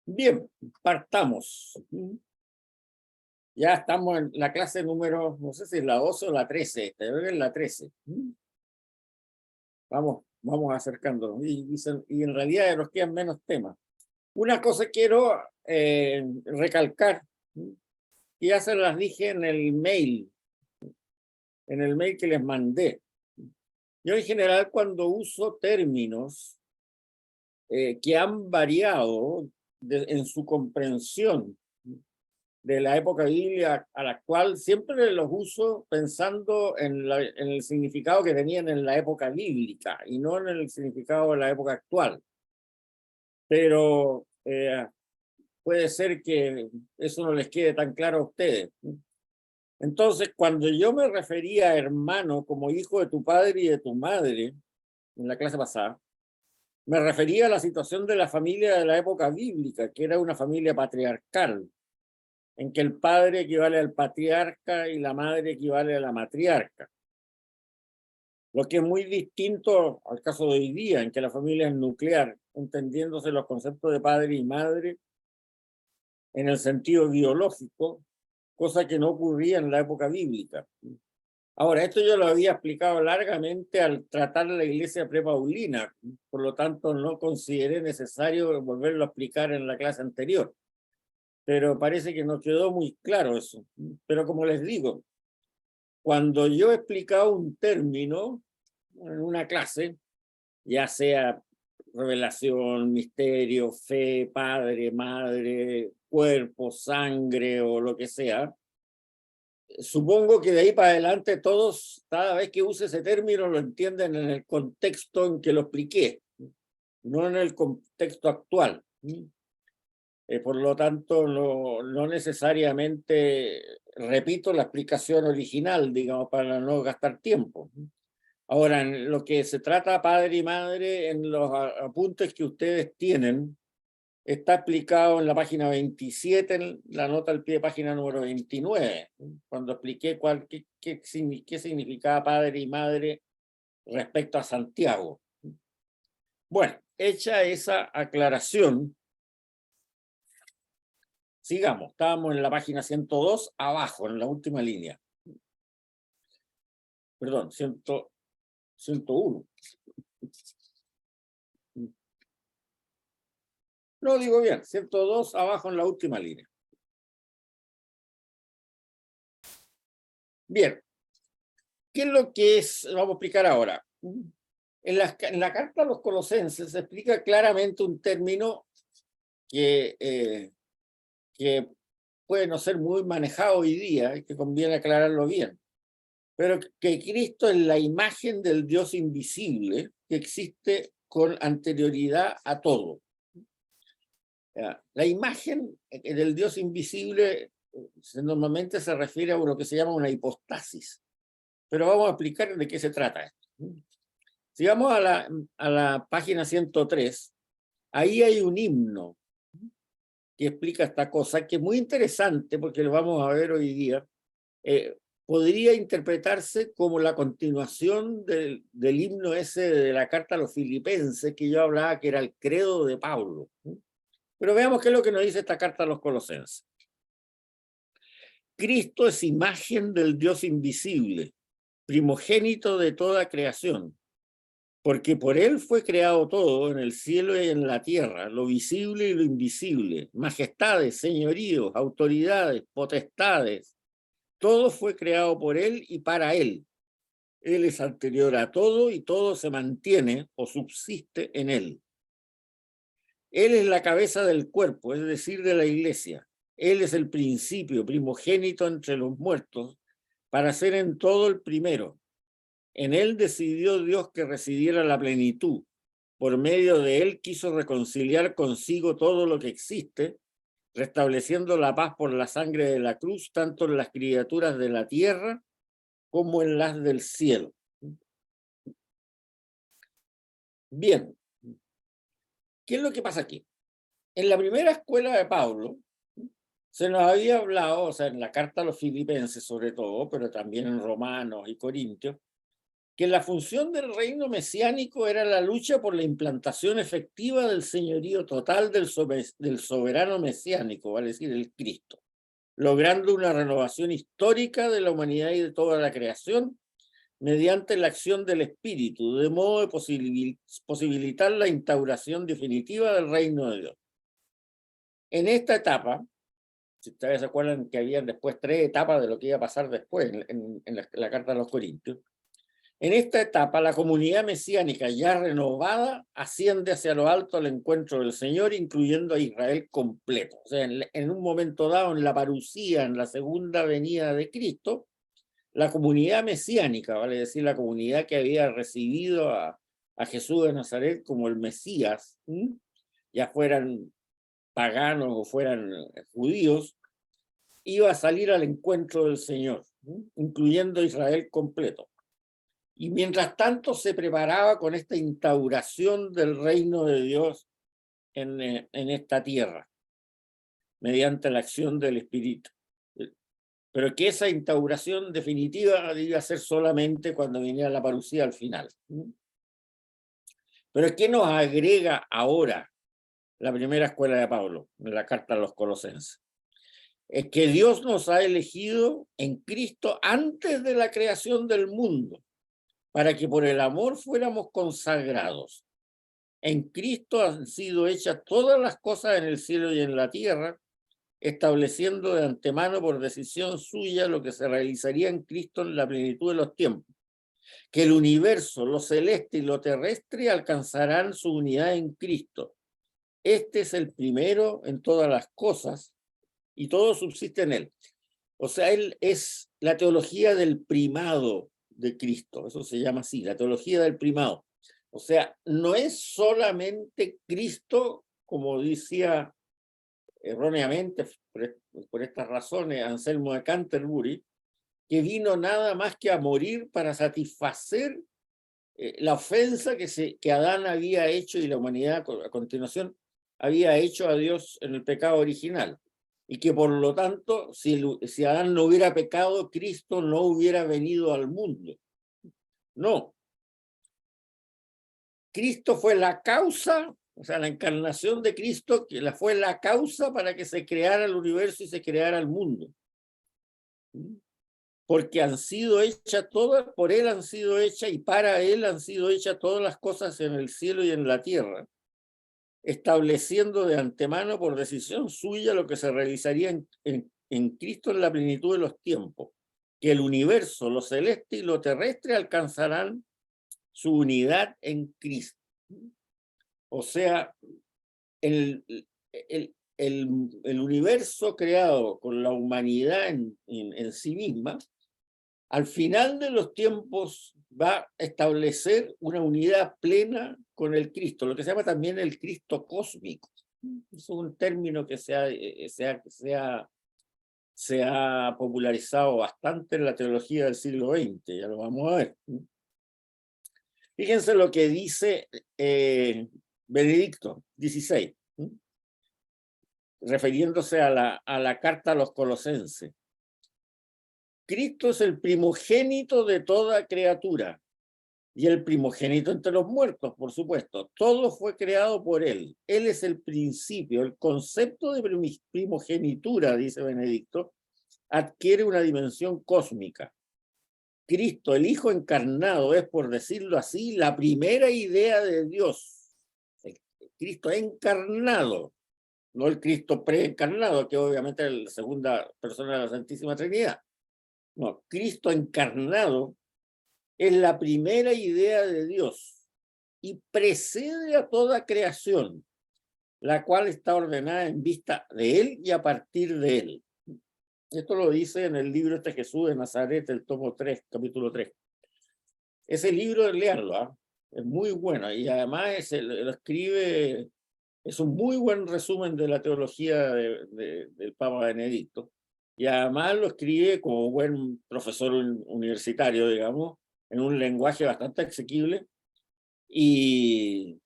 Bien, partamos. Ya estamos en la clase número, no sé si es la 12 o la 13, creo que es la 13. Vamos acercándonos. Y en realidad nos quedan menos temas. Una cosa quiero recalcar, y ya se las dije en el mail que les mandé. Yo en general cuando uso términos que han variado en su comprensión de la época bíblica a la cual siempre los uso pensando en el significado que tenían en la época bíblica y no en el significado de la época actual. Pero puede ser que eso no les quede tan claro a ustedes. Entonces, cuando yo me refería a hermano como hijo de tu padre y de tu madre, en la clase pasada, me refería a la situación de la familia de la época bíblica, que era una familia patriarcal, en que el padre equivale al patriarca y la madre equivale a la matriarca. Lo que es muy distinto al caso de hoy día, en que la familia es nuclear, entendiéndose los conceptos de padre y madre en el sentido biológico, cosa que no ocurría en la época bíblica. Ahora, esto yo lo había explicado largamente al tratar la iglesia prepaulina, por lo tanto no consideré necesario volverlo a explicar en la clase anterior, pero parece que no quedó muy claro eso. Pero como les digo, cuando yo he explicado un término en una clase, ya sea revelación, misterio, fe, padre, madre, cuerpo, sangre o lo que sea, supongo que de ahí para adelante todos, cada vez que use ese término, lo entienden en el contexto en que lo expliqué, no en el contexto actual. Por lo tanto, no necesariamente repito la explicación original, digamos, para no gastar tiempo. Ahora, en lo que se trata padre y madre, en los apuntes que ustedes tienen, está explicado en la página 27, en la nota al pie de página número 29, cuando expliqué qué significaba padre y madre respecto a Santiago. Bueno, hecha esa aclaración, sigamos. Estábamos en la página 102, abajo, en la última línea. Perdón, 101. No digo bien, 102 abajo en la última línea. Bien, ¿qué es lo que es? Vamos a explicar ahora. En la carta a los colosenses se explica claramente un término que puede no ser muy manejado hoy día y que conviene aclararlo bien, pero que Cristo es la imagen del Dios invisible que existe con anterioridad a todo. La imagen del Dios invisible normalmente se refiere a lo que se llama una hipostasis, pero vamos a explicar de qué se trata esto. Si vamos a la página 103, ahí hay un himno que explica esta cosa, que es muy interesante porque lo vamos a ver hoy día. Podría interpretarse como la continuación del himno ese de la carta a los filipenses que yo hablaba, que era el credo de Pablo. Pero veamos qué es lo que nos dice esta carta a los colosenses. Cristo es imagen del Dios invisible, primogénito de toda creación, porque por él fue creado todo en el cielo y en la tierra, lo visible y lo invisible, majestades, señoríos, autoridades, potestades, todo fue creado por él y para él. Él es anterior a todo y todo se mantiene o subsiste en él. Él es la cabeza del cuerpo, es decir, de la iglesia. Él es el principio, primogénito entre los muertos, para ser en todo el primero. En él decidió Dios que residiera la plenitud. Por medio de él quiso reconciliar consigo todo lo que existe, restableciendo la paz por la sangre de la cruz, tanto en las criaturas de la tierra como en las del cielo. Bien, ¿qué es lo que pasa aquí? En la primera escuela de Pablo, se nos había hablado, o sea, en la carta a los filipenses sobre todo, pero también en Romanos y Corintios, que la función del reino mesiánico era la lucha por la implantación efectiva del señorío total del soberano mesiánico, vale decir, el Cristo, logrando una renovación histórica de la humanidad y de toda la creación mediante la acción del Espíritu, de modo de posibilitar la instauración definitiva del reino de Dios. En esta etapa, si ustedes se acuerdan que habían después 3 etapas de lo que iba a pasar después en la carta a los Corintios, en esta etapa la comunidad mesiánica ya renovada asciende hacia lo alto al encuentro del Señor, incluyendo a Israel completo. O sea, en un momento dado, en la parusía, en la segunda venida de Cristo, la comunidad mesiánica, vale decir, la comunidad que había recibido a Jesús de Nazaret como el Mesías, ya fueran paganos o fueran judíos, iba a salir al encuentro del Señor, incluyendo a Israel completo. Y mientras tanto se preparaba con esta instauración del reino de Dios en esta tierra, mediante la acción del Espíritu. Pero que esa instauración definitiva debía ser solamente cuando viniera la parusía al final. Pero ¿qué nos agrega ahora la primera escuela de Pablo, en la carta a los Colosenses? Es que Dios nos ha elegido en Cristo antes de la creación del mundo, para que por el amor fuéramos consagrados. En Cristo han sido hechas todas las cosas en el cielo y en la tierra, estableciendo de antemano por decisión suya lo que se realizaría en Cristo en la plenitud de los tiempos, que el universo, lo celeste y lo terrestre alcanzarán su unidad en Cristo. Este es el primero en todas las cosas y todo subsiste en él. O sea, él es la teología del primado de Cristo, eso se llama así, la teología del primado. O sea, no es solamente Cristo, como decía erróneamente por estas razones Anselmo de Canterbury, que vino nada más que a morir para satisfacer la ofensa que Adán había hecho y la humanidad a continuación había hecho a Dios en el pecado original. Y que por lo tanto, si Adán no hubiera pecado, Cristo no hubiera venido al mundo. No. Cristo fue la causa, o sea, la encarnación de Cristo, que fue la causa para que se creara el universo y se creara el mundo. Porque han sido hechas todas, por Él han sido hechas y para Él han sido hechas todas las cosas en el cielo y en la tierra, estableciendo de antemano por decisión suya lo que se realizaría en Cristo en la plenitud de los tiempos, que el universo, lo celeste y lo terrestre alcanzarán su unidad en Cristo. O sea, el universo creado con la humanidad en sí misma, al final de los tiempos va a establecer una unidad plena con el Cristo, lo que se llama también el Cristo cósmico. Es un término que se ha popularizado bastante en la teología del siglo XX, ya lo vamos a ver. Fíjense lo que dice Benedicto XVI, refiriéndose a la carta a los Colosenses. Cristo es el primogénito de toda criatura y el primogénito entre los muertos, por supuesto. Todo fue creado por él. Él es el principio. El concepto de primogenitura, dice Benedicto, adquiere una dimensión cósmica. Cristo, el Hijo encarnado, es, por decirlo así, la primera idea de Dios. El Cristo encarnado, no el Cristo preencarnado, que obviamente es la segunda persona de la Santísima Trinidad. No, Cristo encarnado es la primera idea de Dios y precede a toda creación, la cual está ordenada en vista de Él y a partir de Él. Esto lo dice en el libro este Jesús de Nazaret, el tomo 3, capítulo 3. Ese libro, leerlo, es muy bueno y además lo escribe, es un muy buen resumen de la teología del Papa Benedicto. Y además lo escribe como buen profesor universitario, digamos, en un lenguaje bastante asequible y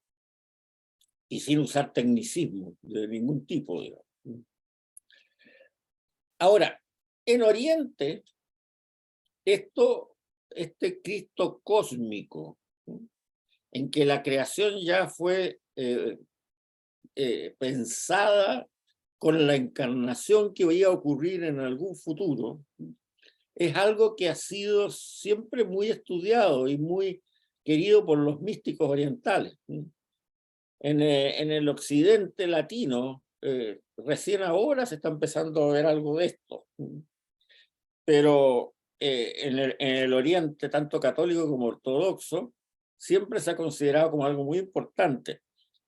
sin usar tecnicismo de ningún tipo, digamos. Ahora, en Oriente, esto este Cristo cósmico, en que la creación ya fue pensada con la encarnación que iba a ocurrir en algún futuro, es algo que ha sido siempre muy estudiado y muy querido por los místicos orientales. En el occidente latino, recién ahora se está empezando a ver algo de esto, pero en el oriente, tanto católico como ortodoxo, siempre se ha considerado como algo muy importante.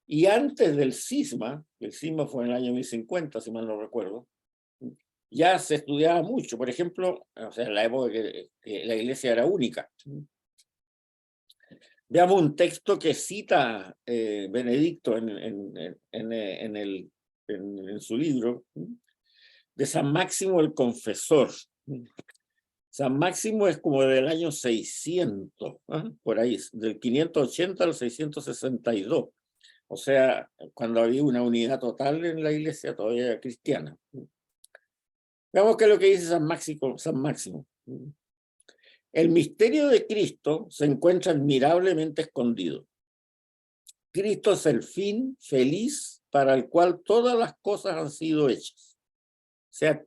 Y antes del cisma, el cisma fue en el año 1050, si mal no recuerdo, ya se estudiaba mucho. Por ejemplo, o sea, en la época que la iglesia era única. Veamos un texto que cita Benedicto en su libro, de San Máximo el Confesor. San Máximo es como del año 600, por ahí, del 580 al 662. O sea, cuando había una unidad total en la iglesia todavía cristiana. Veamos qué es lo que dice San Máximo. El misterio de Cristo se encuentra admirablemente escondido. Cristo es el fin feliz para el cual todas las cosas han sido hechas. O sea,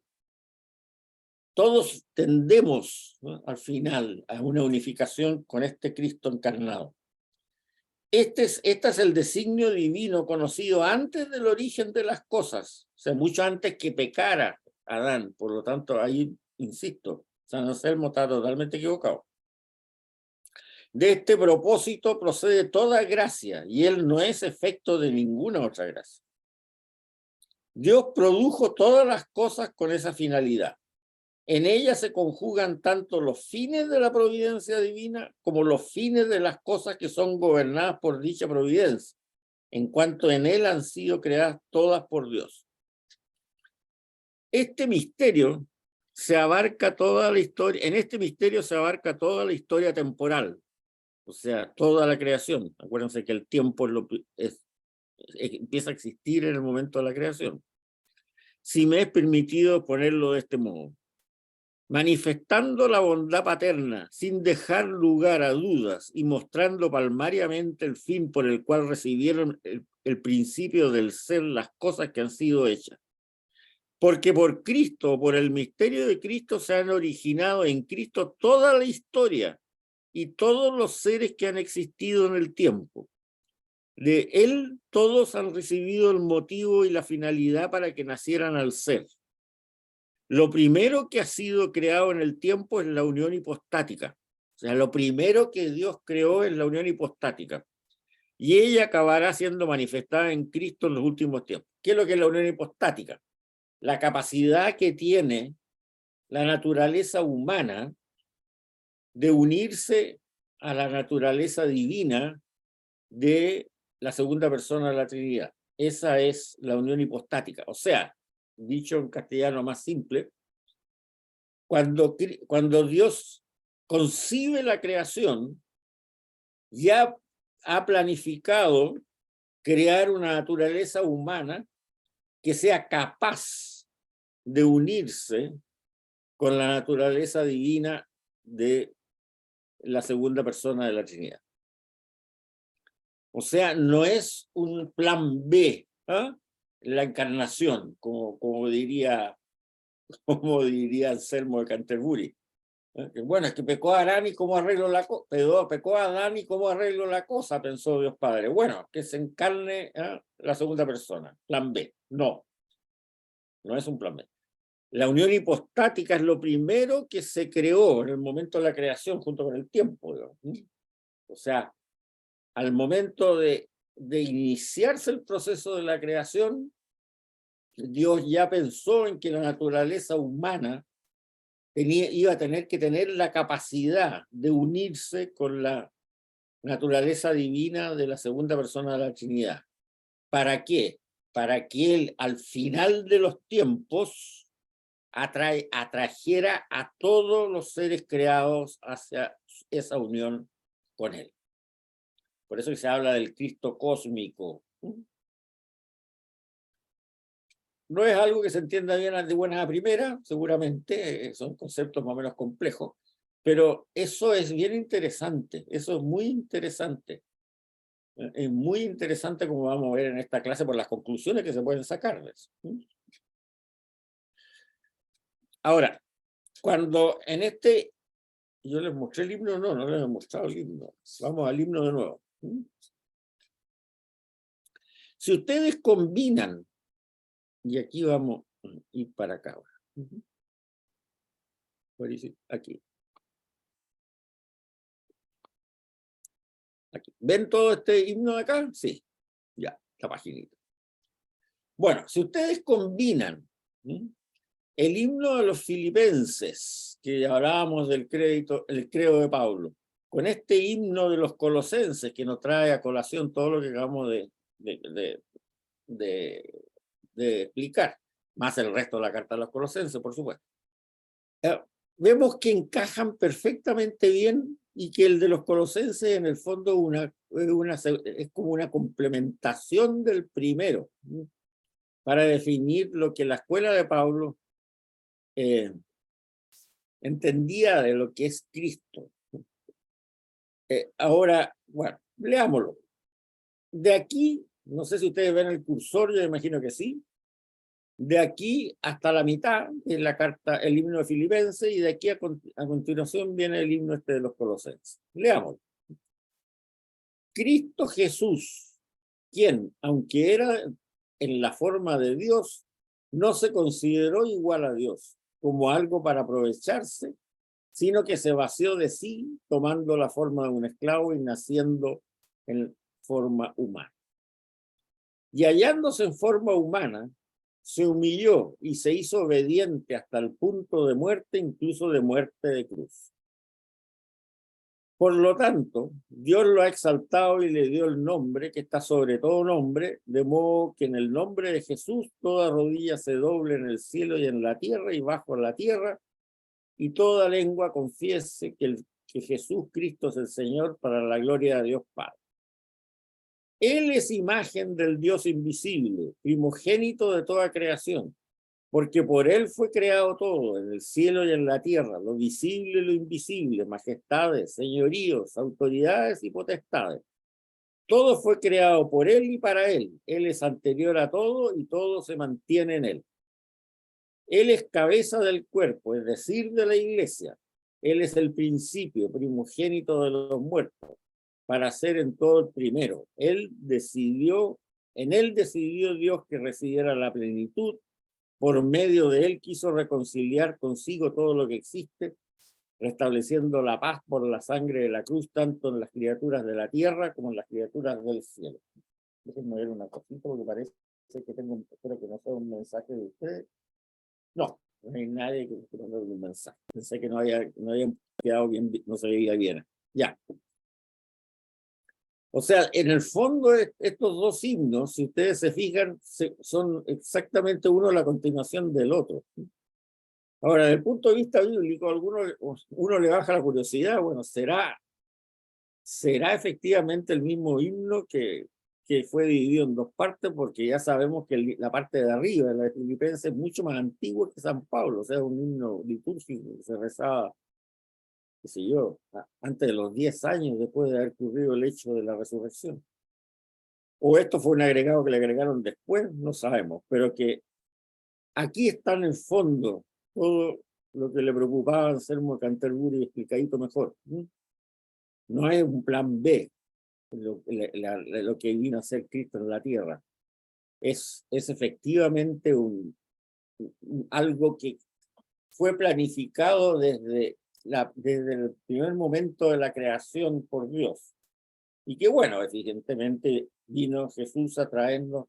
todos tendemos, ¿no?, al final a una unificación con este Cristo encarnado. Este es el designio divino conocido antes del origen de las cosas, o sea, mucho antes que pecara Adán. Por lo tanto, ahí, insisto, San Anselmo está totalmente equivocado. De este propósito procede toda gracia, y él no es efecto de ninguna otra gracia. Dios produjo todas las cosas con esa finalidad. En ella se conjugan tanto los fines de la providencia divina como los fines de las cosas que son gobernadas por dicha providencia, en cuanto en él han sido creadas todas por Dios. Este misterio se abarca toda la historia, en este misterio se abarca toda la historia temporal, o sea, toda la creación. Acuérdense que el tiempo empieza a existir en el momento de la creación. Si me es permitido ponerlo de este modo. Manifestando la bondad paterna sin dejar lugar a dudas y mostrando palmariamente el fin por el cual recibieron el principio del ser las cosas que han sido hechas. Porque por Cristo, por el misterio de Cristo, se han originado en Cristo toda la historia y todos los seres que han existido en el tiempo. De él todos han recibido el motivo y la finalidad para que nacieran al ser. Lo primero que ha sido creado en el tiempo es la unión hipostática. O sea, lo primero que Dios creó es la unión hipostática. Y ella acabará siendo manifestada en Cristo en los últimos tiempos. ¿Qué es lo que es la unión hipostática? La capacidad que tiene la naturaleza humana de unirse a la naturaleza divina de la segunda persona de la Trinidad. Esa es la unión hipostática. O sea, dicho en castellano más simple, cuando Dios concibe la creación, ya ha planificado crear una naturaleza humana que sea capaz de unirse con la naturaleza divina de la segunda persona de la Trinidad. O sea, no es un plan B, la encarnación, como diría Anselmo de Canterbury. Bueno, es que pecó Adán y cómo arreglo la cosa. Pecó Adán y cómo arreglo la cosa, pensó Dios Padre. Bueno, que se encarne la segunda persona. Plan B. No, no es un plan B. La unión hipostática es lo primero que se creó en el momento de la creación junto con el tiempo, ¿no? O sea, al momento de iniciarse el proceso de la creación, Dios ya pensó en que la naturaleza humana iba a tener que tener la capacidad de unirse con la naturaleza divina de la segunda persona de la Trinidad. ¿Para qué? Para que él, al final de los tiempos, atrajera a todos los seres creados hacia esa unión con él. Por eso que se habla del Cristo cósmico. No es algo que se entienda bien de buenas a primeras, seguramente son conceptos más o menos complejos, Pero eso es bien interesante, eso es muy interesante. Es muy interesante como vamos a ver en esta clase por las conclusiones que se pueden sacar de eso. Ahora, cuando en este, yo les mostré el himno, no les he mostrado el himno. Vamos al himno de nuevo. Si ustedes combinan, y aquí vamos a ir para acá. Aquí. Aquí. ¿Ven todo este himno de acá? Sí, ya, la paginita. Bueno, si ustedes combinan el himno de los filipenses, que hablábamos del el credo de Pablo, con este himno de los colosenses, que nos trae a colación todo lo que acabamos de explicar, más el resto de la carta de los colosenses, por supuesto. Vemos que encajan perfectamente bien y que el de los colosenses en el fondo es como una complementación del primero, para definir lo que la escuela de Pablo entendía de lo que es Cristo. Ahora, bueno, leámoslo. De aquí, no sé si ustedes ven el cursor, yo imagino que sí. De aquí hasta la mitad es la carta, el himno de Filipenses, y de aquí a continuación viene el himno este de los colosenses. Leámoslo. Cristo Jesús, quien, aunque era en la forma de Dios, no se consideró igual a Dios como algo para aprovecharse, sino que se vació de sí, tomando la forma de un esclavo y naciendo en forma humana. Y hallándose en forma humana, se humilló y se hizo obediente hasta el punto de muerte, incluso de muerte de cruz. Por lo tanto, Dios lo ha exaltado y le dio el nombre que está sobre todo nombre, de modo que en el nombre de Jesús toda rodilla se doble en el cielo y en la tierra y bajo la tierra, y toda lengua confiese que Jesús Cristo es el Señor, para la gloria de Dios Padre. Él es imagen del Dios invisible, primogénito de toda creación, porque por él fue creado todo, en el cielo y en la tierra, lo visible y lo invisible, majestades, señoríos, autoridades y potestades. Todo fue creado por él y para él. Él es anterior a todo y todo se mantiene en él. Él es cabeza del cuerpo, es decir, de la iglesia. Él es el principio, primogénito de los muertos, para ser en todo el primero. En él decidió Dios que recibiera la plenitud. Por medio de él quiso reconciliar consigo todo lo que existe, restableciendo la paz por la sangre de la cruz, tanto en las criaturas de la tierra como en las criaturas del cielo. Déjenme ver una cosita, porque parece que espero que no sea un mensaje de ustedes. No hay nadie que me dé un mensaje. Pensé que no había quedado bien, no se veía bien. Ya. O sea, en el fondo, estos dos himnos, si ustedes se fijan, son exactamente uno la continuación del otro. Ahora, desde el punto de vista bíblico, uno le baja la curiosidad, bueno, ¿será efectivamente el mismo himno que fue dividido en dos partes? Porque ya sabemos que la parte de arriba, la de Filipenses, es mucho más antigua que San Pablo, o sea, un himno litúrgico que se rezaba, qué sé yo, antes de los 10 años después de haber ocurrido el hecho de la resurrección. O esto fue un agregado que le agregaron después, no sabemos, pero que aquí está en el fondo todo lo que le preocupaba a Anselmo Canterbury explicadito mejor. No es un plan B lo que vino a ser Cristo en la tierra. Es efectivamente algo que fue planificado desde el primer momento de la creación por Dios. Y que bueno, evidentemente vino Jesús a traernos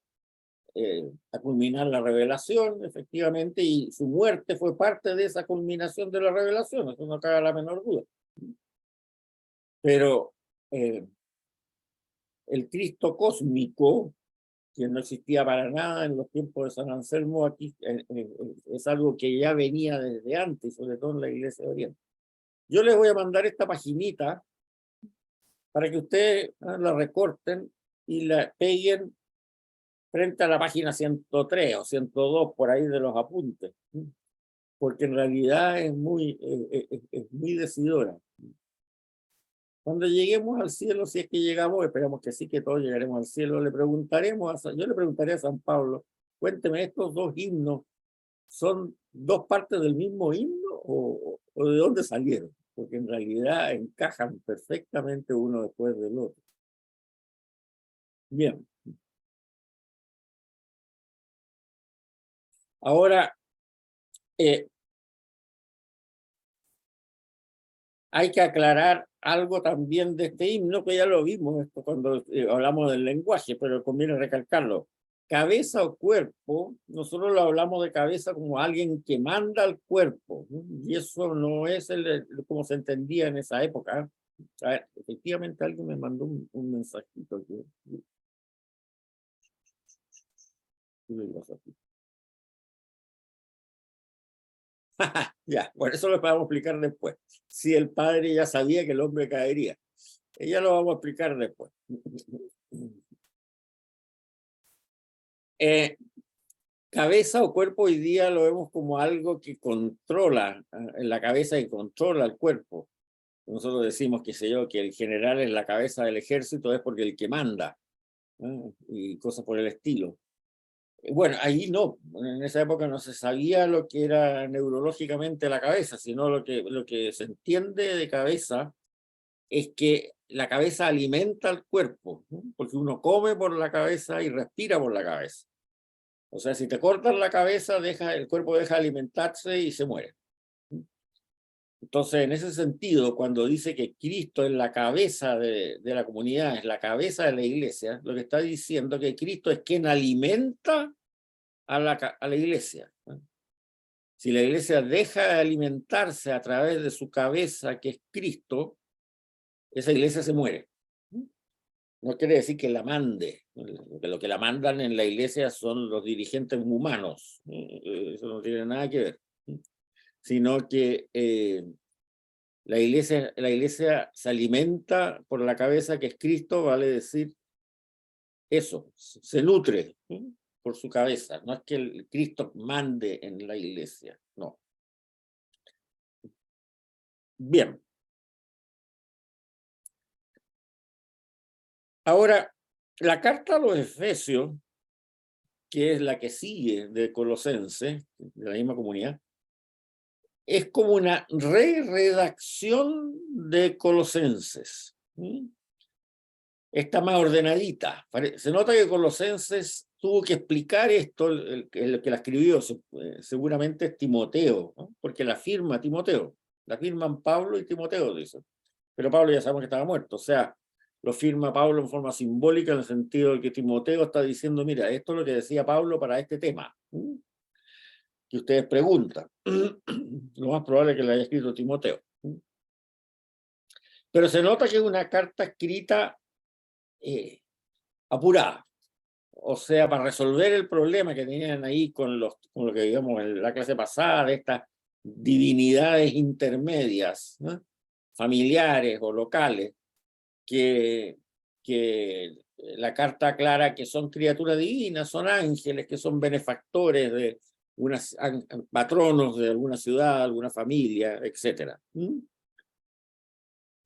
a culminar la revelación, efectivamente, y su muerte fue parte de esa culminación de la revelación, eso no cabe la menor duda. Pero el Cristo cósmico, que no existía para nada en los tiempos de San Anselmo, aquí es algo que ya venía desde antes, sobre todo en la Iglesia de Oriente. Yo les voy a mandar esta paginita para que ustedes la recorten y la peguen frente a la página 103 o 102 por ahí de los apuntes. porque en realidad es muy decidora. Cuando lleguemos al cielo, si es que llegamos, esperamos que sí, que todos llegaremos al cielo, yo le preguntaré a San Pablo, cuénteme, ¿estos dos himnos son dos partes del mismo himno o de dónde salieron? Porque en realidad encajan perfectamente uno después del otro. Bien. Ahora, hay que aclarar algo también de este himno, que ya lo vimos esto cuando hablamos del lenguaje, pero conviene recalcarlo. Cabeza o cuerpo, nosotros lo hablamos de cabeza como alguien que manda al cuerpo, ¿no? Y eso no es como se entendía en esa época. A ver, efectivamente alguien me mandó un mensajito. Ya, bueno, eso lo podemos explicar después. Si el padre ya sabía que el hombre caería. Ya lo vamos a explicar después. Cabeza o cuerpo hoy día lo vemos como algo que controla en la cabeza y controla el cuerpo. Nosotros decimos, qué sé yo, que el general es la cabeza del ejército, es porque el que manda, ¿no? Y cosas por el estilo. Bueno, ahí no, en esa época no se sabía lo que era neurológicamente la cabeza, sino lo que se entiende de cabeza es que la cabeza alimenta al cuerpo, ¿no? Porque uno come por la cabeza y respira por la cabeza. O sea, si te cortan la cabeza, el cuerpo deja de alimentarse y se muere. Entonces, en ese sentido, cuando dice que Cristo es la cabeza de la comunidad, es la cabeza de la iglesia, lo que está diciendo es que Cristo es quien alimenta a la iglesia. Si la iglesia deja de alimentarse a través de su cabeza, que es Cristo, esa iglesia se muere. No quiere decir que la mande, lo que la mandan en la iglesia son los dirigentes humanos, eso no tiene nada que ver, sino que la iglesia se alimenta por la cabeza que es Cristo, vale decir eso, se nutre por su cabeza, no es que el Cristo mande en la iglesia, no. Bien. Ahora, la carta a los Efesios, que es la que sigue de Colosenses, de la misma comunidad, es como una redacción de Colosenses. Está más ordenadita. Se nota que Colosenses tuvo que explicar esto, el que la escribió seguramente es Timoteo, ¿no? Porque la firma Timoteo, la firman Pablo y Timoteo, dice. Pero Pablo ya sabemos que estaba muerto, o sea, lo firma Pablo en forma simbólica en el sentido de que Timoteo está diciendo, mira, esto es lo que decía Pablo para este tema, que ustedes preguntan. Lo más probable es que lo haya escrito Timoteo. Pero se nota que es una carta escrita apurada. O sea, para resolver el problema que tenían ahí con lo que digamos en la clase pasada, de estas divinidades intermedias, ¿no? Familiares o locales, que la carta aclara que son criaturas divinas, son ángeles, que son benefactores de patronos de alguna ciudad, alguna familia, etc.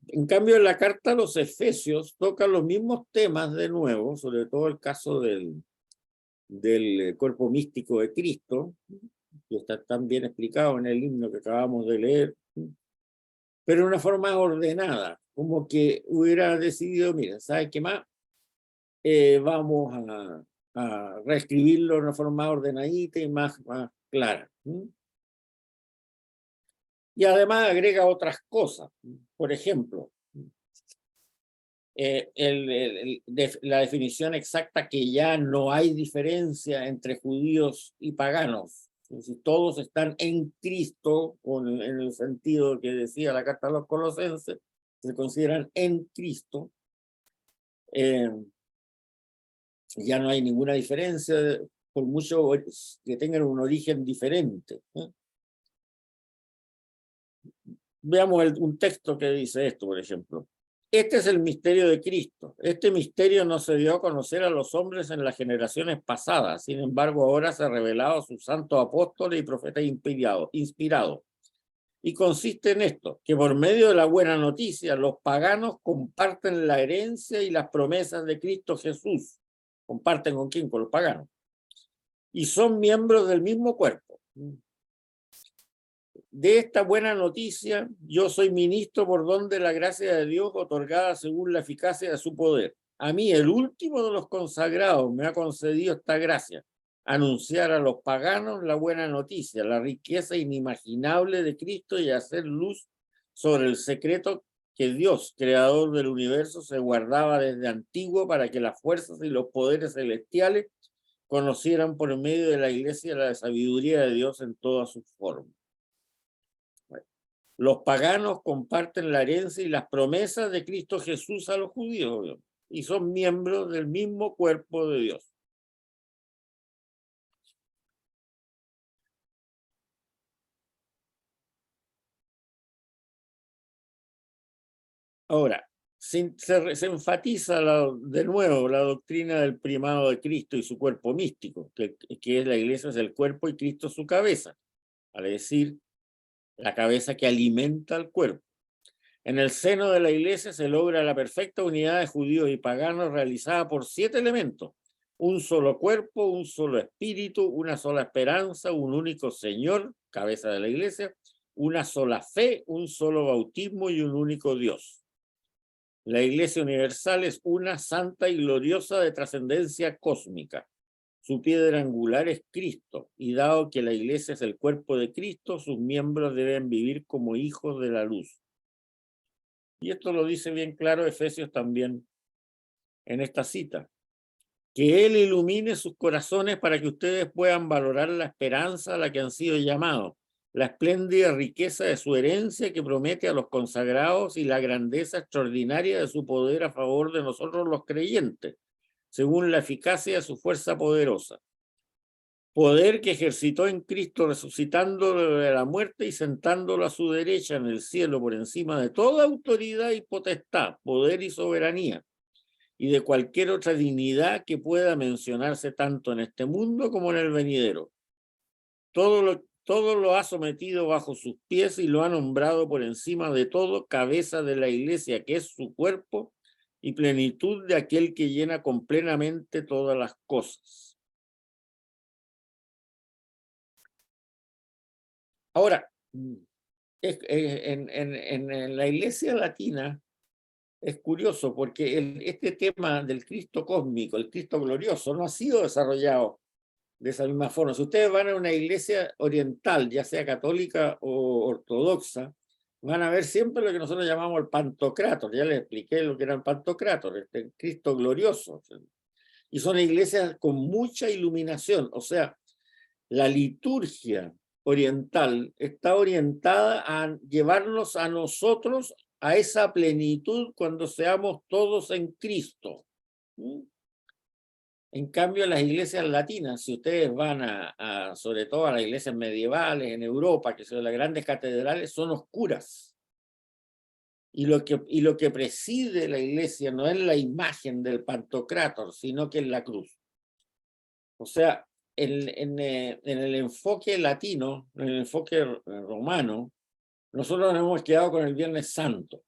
En cambio, en la carta a los Efesios toca los mismos temas de nuevo, sobre todo el caso del cuerpo místico de Cristo, que está tan bien explicado en el himno que acabamos de leer, pero de una forma ordenada, como que hubiera decidido, mira, ¿sabes qué más? Vamos a reescribirlo de una forma ordenadita y más clara. Y además agrega otras cosas. Por ejemplo, la definición exacta que ya no hay diferencia entre judíos y paganos. Es decir, todos están en Cristo, en el sentido que decía la carta a los Colosenses, se consideran en Cristo. Ya no hay ninguna diferencia, por mucho que tengan un origen diferente. Veamos un texto que dice esto, por ejemplo. Este es el misterio de Cristo. Este misterio no se dio a conocer a los hombres en las generaciones pasadas. Sin embargo, ahora se ha revelado a sus santos apóstoles y profetas inspirados. Y consiste en esto, que por medio de la buena noticia, los paganos comparten la herencia y las promesas de Cristo Jesús. ¿Comparten con quién? Con los paganos. Y son miembros del mismo cuerpo. De esta buena noticia, yo soy ministro por don de la gracia de Dios otorgada según la eficacia de su poder. A mí, el último de los consagrados, me ha concedido esta gracia, anunciar a los paganos la buena noticia, la riqueza inimaginable de Cristo y hacer luz sobre el secreto que Dios, creador del universo, se guardaba desde antiguo para que las fuerzas y los poderes celestiales conocieran por medio de la iglesia la sabiduría de Dios en todas sus formas. Los paganos comparten la herencia y las promesas de Cristo Jesús a los judíos y son miembros del mismo cuerpo de Dios. Ahora, se enfatiza de nuevo la doctrina del primado de Cristo y su cuerpo místico, que es la iglesia es el cuerpo y Cristo su cabeza, es decir, la cabeza que alimenta al cuerpo. En el seno de la iglesia se logra la perfecta unidad de judíos y paganos realizada por 7 elementos: un solo cuerpo, un solo espíritu, una sola esperanza, un único Señor, cabeza de la iglesia, una sola fe, un solo bautismo y un único Dios. La iglesia universal es una, santa y gloriosa, de trascendencia cósmica. Su piedra angular es Cristo, y dado que la iglesia es el cuerpo de Cristo, sus miembros deben vivir como hijos de la luz. Y esto lo dice bien claro Efesios también en esta cita. Que Él ilumine sus corazones para que ustedes puedan valorar la esperanza a la que han sido llamados, la espléndida riqueza de su herencia que promete a los consagrados y la grandeza extraordinaria de su poder a favor de nosotros los creyentes, según la eficacia de su fuerza poderosa. Poder que ejercitó en Cristo resucitándolo de la muerte y sentándolo a su derecha en el cielo por encima de toda autoridad y potestad, poder y soberanía, y de cualquier otra dignidad que pueda mencionarse tanto en este mundo como en el venidero. Todo lo ha sometido bajo sus pies y lo ha nombrado por encima de todo cabeza de la iglesia, que es su cuerpo, y plenitud de aquel que llena con plenamente todas las cosas. Ahora, en la iglesia latina es curioso porque este tema del Cristo cósmico, el Cristo glorioso, no ha sido desarrollado de esa misma forma. Si ustedes van a una iglesia oriental, ya sea católica o ortodoxa, van a ver siempre lo que nosotros llamamos el Pantocrátor. Ya les expliqué lo que era el Pantocrátor, este Cristo glorioso. Y son iglesias con mucha iluminación, o sea, la liturgia oriental está orientada a llevarnos a nosotros a esa plenitud cuando seamos todos en Cristo. En cambio, las iglesias latinas, si ustedes van sobre todo a las iglesias medievales en Europa, que son las grandes catedrales, son oscuras. Y lo que preside la iglesia no es la imagen del Pantocrátor, sino que es la cruz. O sea, en el enfoque latino, en el enfoque romano, nosotros nos hemos quedado con el Viernes Santo.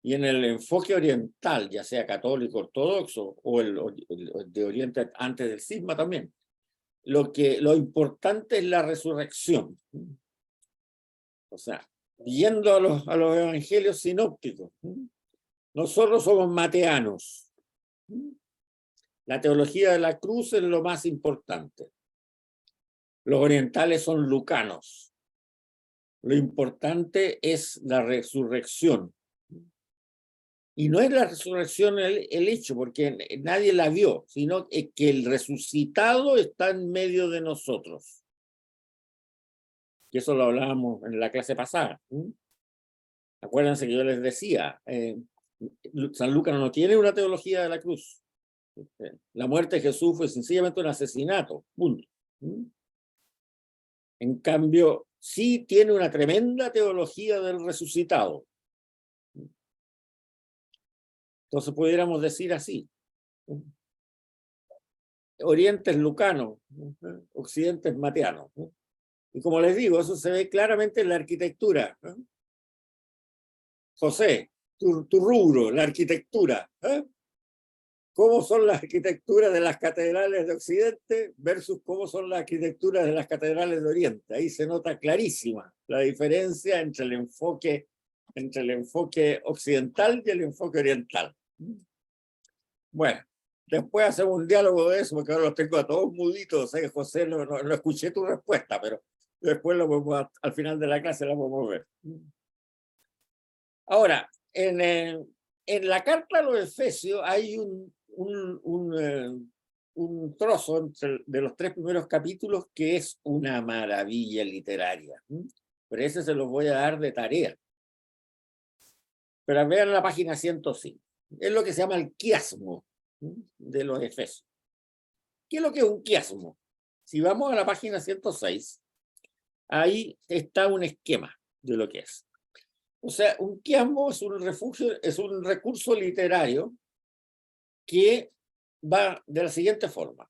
Y en el enfoque oriental, ya sea católico, ortodoxo o el de Oriente antes del cisma también, lo importante es la resurrección. O sea, yendo a los evangelios sinópticos, nosotros somos mateanos. La teología de la cruz es lo más importante. Los orientales son lucanos. Lo importante es la resurrección. Y no es la resurrección el hecho, porque nadie la vio, sino que el resucitado está en medio de nosotros. Y eso lo hablábamos en la clase pasada. Acuérdense que yo les decía, San Lucas no tiene una teología de la cruz. La muerte de Jesús fue sencillamente un asesinato, punto. En cambio, sí tiene una tremenda teología del resucitado. Entonces pudiéramos decir así. Oriente es lucano, occidente es mateano. Y como les digo, eso se ve claramente en la arquitectura. José, tu rubro, la arquitectura. ¿Cómo son las arquitecturas de las catedrales de Occidente versus cómo son las arquitecturas de las catedrales de Oriente? Ahí se nota clarísima la diferencia entre el enfoque occidental y el enfoque oriental. Bueno, después hacemos un diálogo de eso, porque ahora los tengo a todos muditos. José, no escuché tu respuesta, pero después al final de la clase la podemos ver. Ahora, en la carta a los Efesios hay un trozo de los 3 primeros capítulos que es una maravilla literaria. Pero ese se los voy a dar de tarea. Pero vean la página 105. Es lo que se llama el quiasmo de los Efesios. ¿Qué es lo que es un quiasmo? Si vamos a la página 106, ahí está un esquema de lo que es. O sea, un quiasmo es un recurso literario que va de la siguiente forma.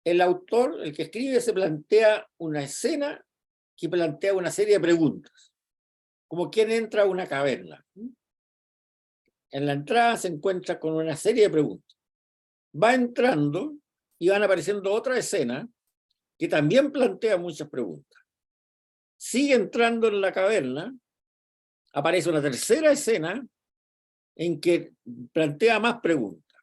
El autor, el que escribe, se plantea una escena que plantea una serie de preguntas, como quien entra a una caverna. En la entrada se encuentra con una serie de preguntas. Va entrando y van apareciendo otra escena que también plantea muchas preguntas. Sigue entrando en la caverna, aparece una tercera escena en que plantea más preguntas.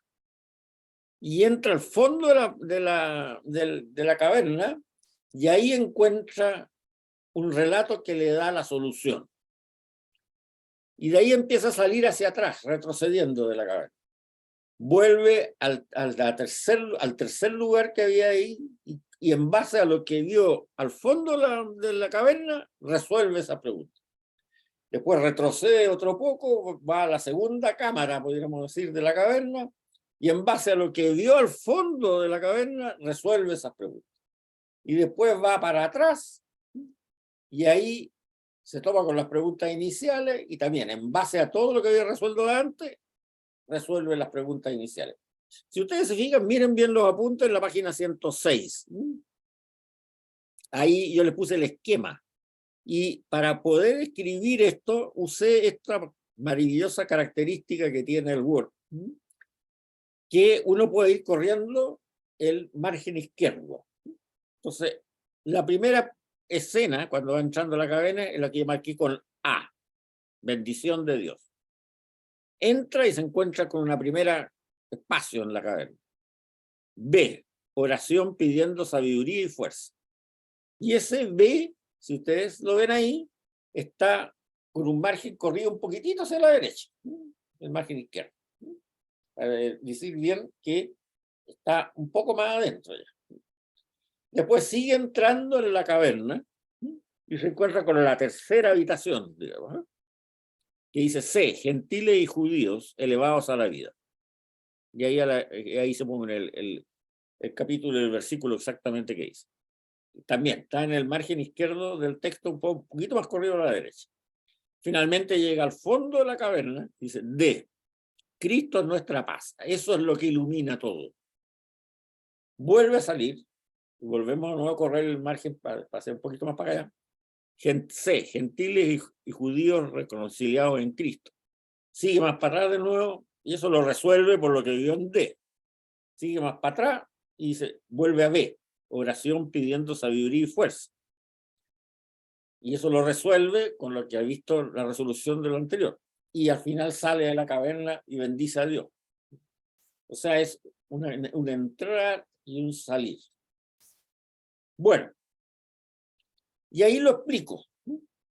Y entra al fondo de la caverna y ahí encuentra un relato que le da la solución. Y de ahí empieza a salir hacia atrás, retrocediendo de la caverna. Vuelve al tercer lugar que había ahí y en base a lo que vio al fondo de la caverna, resuelve esa pregunta. Después retrocede otro poco, va a la segunda cámara, podríamos decir, de la caverna, y en base a lo que vio al fondo de la caverna, resuelve esas preguntas. Y después va para atrás, y ahí se toma con las preguntas iniciales, y también en base a todo lo que había resuelto antes, resuelve las preguntas iniciales. Si ustedes se fijan, miren bien los apuntes en la página 106. Ahí yo les puse el esquema. Y para poder escribir esto, usé esta maravillosa característica que tiene el Word, que uno puede ir corriendo el margen izquierdo. Entonces, la primera escena, cuando va entrando a la caverna, es la que yo marqué con A, bendición de Dios. Entra y se encuentra con una primera espacio en la caverna. B, oración pidiendo sabiduría y fuerza. Y ese B, si ustedes lo ven ahí, está con un margen corrido un poquitito hacia la derecha, el margen izquierdo. Para decir bien que está un poco más adentro ya. Después sigue entrando en la caverna y se encuentra con la tercera habitación, digamos, que dice C, gentiles y judíos elevados a la vida. Y ahí se pone el capítulo y el versículo exactamente que dice. También está en el margen izquierdo del texto, un poquito más corrido a la derecha. Finalmente llega al fondo de la caverna, dice D, Cristo es nuestra paz. Eso es lo que ilumina todo. Vuelve a salir, y volvemos a nuevo a correr el margen para hacer un poquito más para allá. C, gentiles y judíos reconciliados en Cristo. Sigue más para atrás de nuevo, y eso lo resuelve por lo que vio en D. Sigue más para atrás y dice, vuelve a B, oración pidiendo sabiduría y fuerza. Y eso lo resuelve con lo que ha visto la resolución de lo anterior. Y al final sale de la caverna y bendice a Dios. O sea, es una entrada y un salir. Bueno, y ahí lo explico.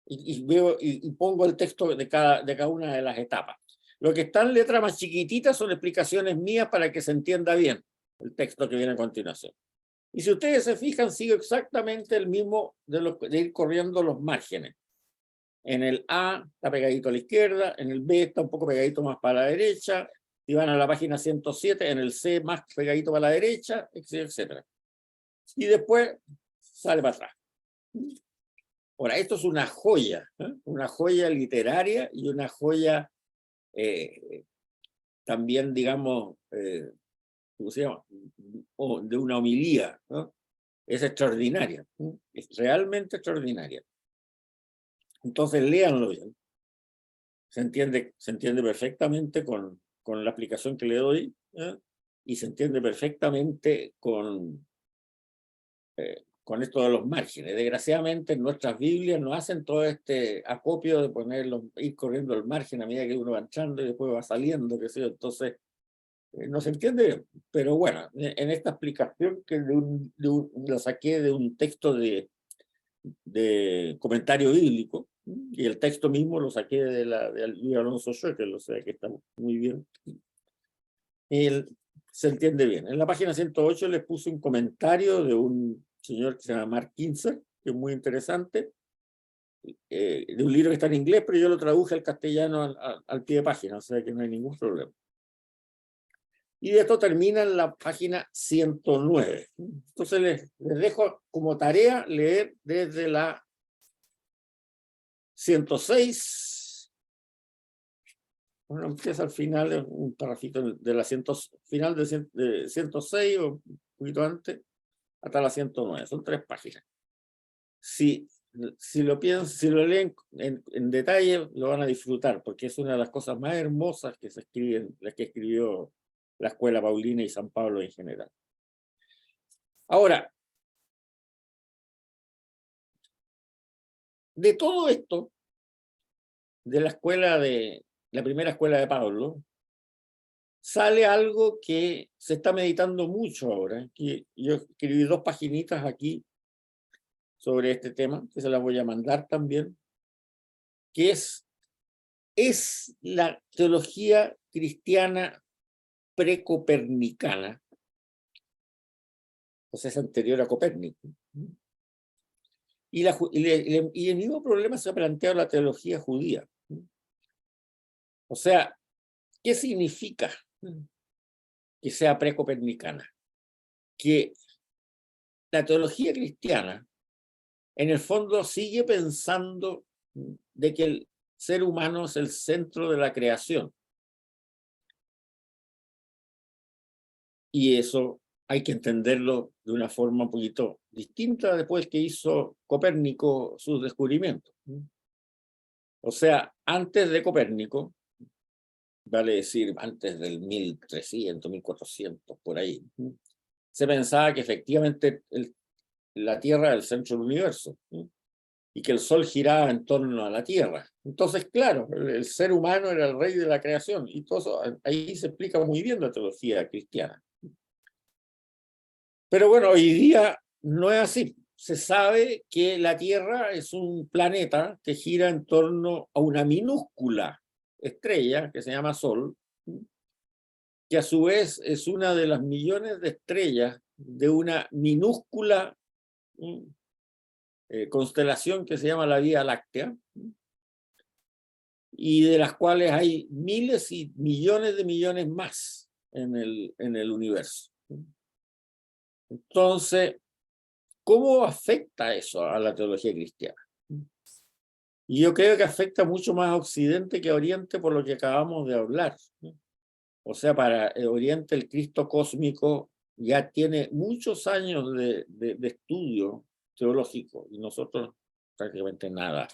Y pongo el texto de cada una de las etapas. Lo que está en letra más chiquitita son explicaciones mías para que se entienda bien el texto que viene a continuación. Y si ustedes se fijan, sigue exactamente el mismo de ir corriendo los márgenes. En el A está pegadito a la izquierda, en el B está un poco pegadito más para la derecha, si van a la página 107, en el C más pegadito para la derecha, etc. Y después sale para atrás. Ahora, esto es una joya literaria y una joya también, digamos, ¿cómo se llama? O de una homilía, ¿no? Es extraordinaria, ¿no? Es realmente extraordinaria. Entonces, léanlo bien. Se entiende perfectamente con la explicación que le doy, ¿eh? Y se entiende perfectamente con esto de los márgenes. Desgraciadamente, en nuestras Biblias no hacen todo este acopio de ponerlos, ir corriendo al margen a medida que uno va entrando y después va saliendo, qué sé yo. Entonces, no se entiende bien. Pero bueno, en esta explicación que la saqué de un texto de comentario bíblico, y el texto mismo lo saqué de Luis Alonso Schroeter, o sea que está muy bien. Se entiende bien. En la página 108 les puse un comentario de un señor que se llama Mark Kinzer, que es muy interesante, de un libro que está en inglés, pero yo lo traduje al castellano al pie de página, o sea que no hay ningún problema. Y esto termina en la página 109. Entonces les dejo como tarea leer desde la 106. Bueno, empieza al final, un parrafito de la final de 106 o un poquito antes, hasta la 109. Son 3 páginas. Si lo leen en detalle, lo van a disfrutar, porque es una de las cosas más hermosas que se escriben, las que escribió la Escuela Paulina y San Pablo en general. Ahora, de todo esto, de la primera escuela de Pablo, sale algo que se está meditando mucho ahora, que yo escribí 2 paginitas aquí sobre este tema, que se las voy a mandar también, que es la teología cristiana precopernicana, o sea, es anterior a Copérnico. Y el mismo problema se ha planteado la teología judía. O sea, ¿qué significa que sea precopernicana? Que la teología cristiana, en el fondo, sigue pensando de que el ser humano es el centro de la creación. Y eso hay que entenderlo de una forma un poquito distinta después que hizo Copérnico sus descubrimientos. O sea, antes de Copérnico, vale decir, antes del 1300, 1400, por ahí, se pensaba que efectivamente la Tierra era el centro del universo y que el Sol giraba en torno a la Tierra. Entonces, claro, el ser humano era el rey de la creación y todo eso, ahí se explica muy bien la teología cristiana. Pero bueno, hoy día no es así. Se sabe que la Tierra es un planeta que gira en torno a una minúscula estrella que se llama Sol, que a su vez es una de las millones de estrellas de una minúscula constelación que se llama la Vía Láctea, y de las cuales hay miles y millones de millones más en el universo. Entonces, ¿cómo afecta eso a la teología cristiana? Y yo creo que afecta mucho más a Occidente que a Oriente por lo que acabamos de hablar. O sea, para Oriente el Cristo cósmico ya tiene muchos años de estudio teológico y nosotros prácticamente nada.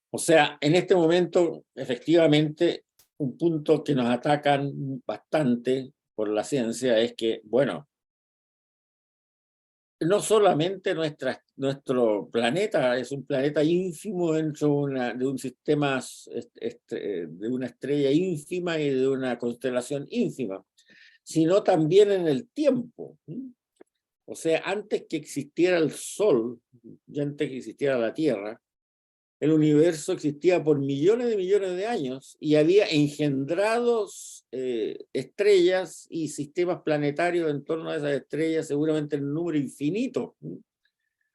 O sea, en este momento, efectivamente, un punto que nos atacan bastante por la ciencia es que, bueno, no solamente nuestro planeta es un planeta ínfimo dentro de un sistema, de una estrella ínfima y de una constelación ínfima, sino también en el tiempo. O sea, antes que existiera el Sol, y antes que existiera la Tierra, el universo existía por millones de años y había engendrados estrellas y sistemas planetarios en torno a esas estrellas, seguramente en un número infinito.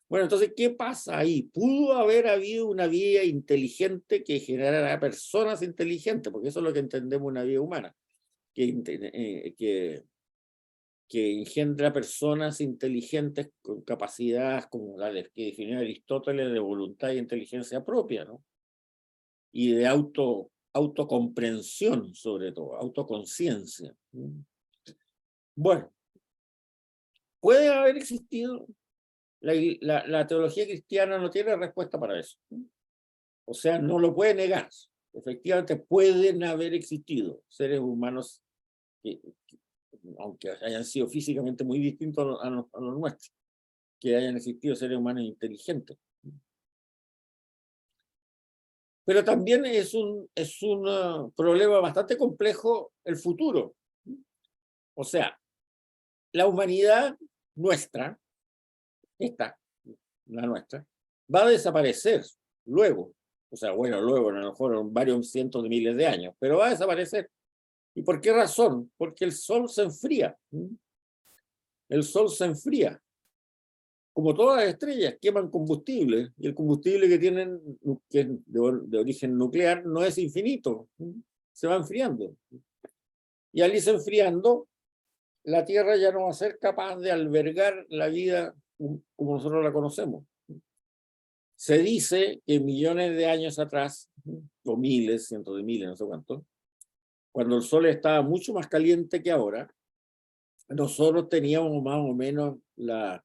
Bueno, entonces, ¿qué pasa ahí? Pudo haber habido una vida inteligente que generara personas inteligentes, porque eso es lo que entendemos una vida humana, que engendra personas inteligentes con capacidades como la que definió Aristóteles de voluntad y inteligencia propia, ¿no? y de autocomprensión, sobre todo, autoconciencia. Bueno, puede haber existido, la teología cristiana no tiene respuesta para eso. O sea, no lo puede negar. Efectivamente, pueden haber existido seres humanos que aunque hayan sido físicamente muy distintos a los nuestros, que hayan existido seres humanos inteligentes. Pero también es un problema bastante complejo el futuro. O sea, la humanidad nuestra, la nuestra, va a desaparecer luego. O sea, bueno, luego, a lo mejor en varios cientos de miles de años, pero va a desaparecer. ¿Y por qué razón? Porque el Sol se enfría. El Sol se enfría. Como todas las estrellas, queman combustible, y el combustible que tienen, que es de origen nuclear, no es infinito, se va enfriando. Y al irse enfriando, la Tierra ya no va a ser capaz de albergar la vida como nosotros la conocemos. Se dice que millones de años atrás, o miles, cientos de miles, no sé cuánto, cuando el Sol estaba mucho más caliente que ahora, nosotros teníamos más o menos la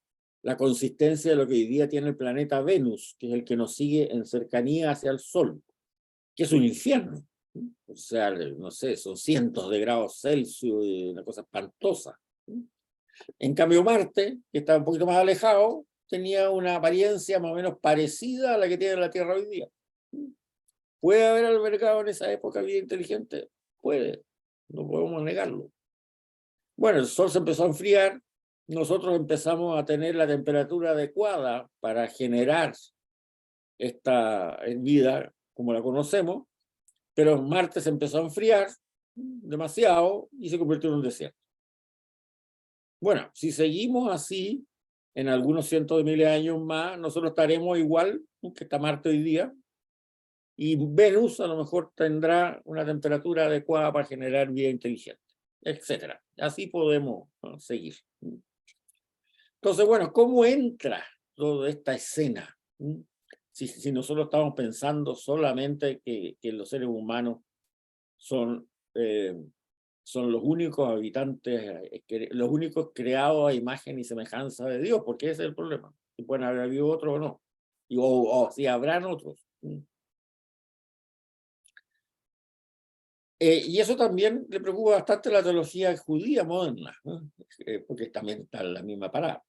consistencia de lo que hoy día tiene el planeta Venus, que es el que nos sigue en cercanía hacia el Sol, que es un infierno. O sea, no sé, son cientos de grados Celsius, una cosa espantosa. En cambio, Marte, que está un poquito más alejado, tenía una apariencia más o menos parecida a la que tiene la Tierra hoy día. ¿Puede haber albergado en esa época vida inteligente? Puede, no podemos negarlo. Bueno, el Sol se empezó a enfriar, nosotros empezamos a tener la temperatura adecuada para generar esta vida como la conocemos, pero Marte se empezó a enfriar demasiado y se convirtió en un desierto. Bueno, si seguimos así, en algunos cientos de miles de años más, nosotros estaremos igual que está Marte hoy día, y Venus a lo mejor tendrá una temperatura adecuada para generar vida inteligente, etcétera. Así podemos seguir. Entonces, bueno, ¿cómo entra toda esta escena? Si nosotros estamos pensando solamente que los seres humanos son los únicos habitantes, los únicos creados a imagen y semejanza de Dios, porque ese es el problema. Si pueden haber habido otros o no, o si habrán otros. Y eso también le preocupa bastante a la teología judía moderna, ¿no? Porque también está en la misma parada.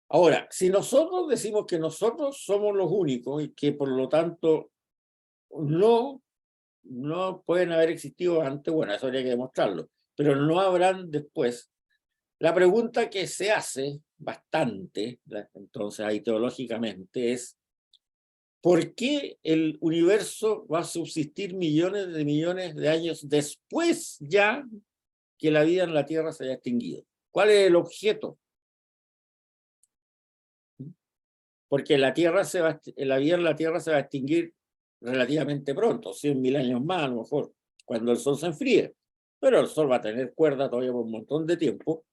Ahora, si nosotros decimos que nosotros somos los únicos y que por lo tanto no pueden haber existido antes, bueno, eso habría que demostrarlo, pero no habrán después. La pregunta que se hace bastante, entonces ahí teológicamente, es ¿por qué el universo va a subsistir millones de años después ya que la vida en la Tierra se haya extinguido? ¿Cuál es el objeto? Porque la vida en la Tierra se va a extinguir relativamente pronto, 100.000 años más a lo mejor, cuando el Sol se enfríe. Pero el Sol va a tener cuerda todavía por un montón de tiempo,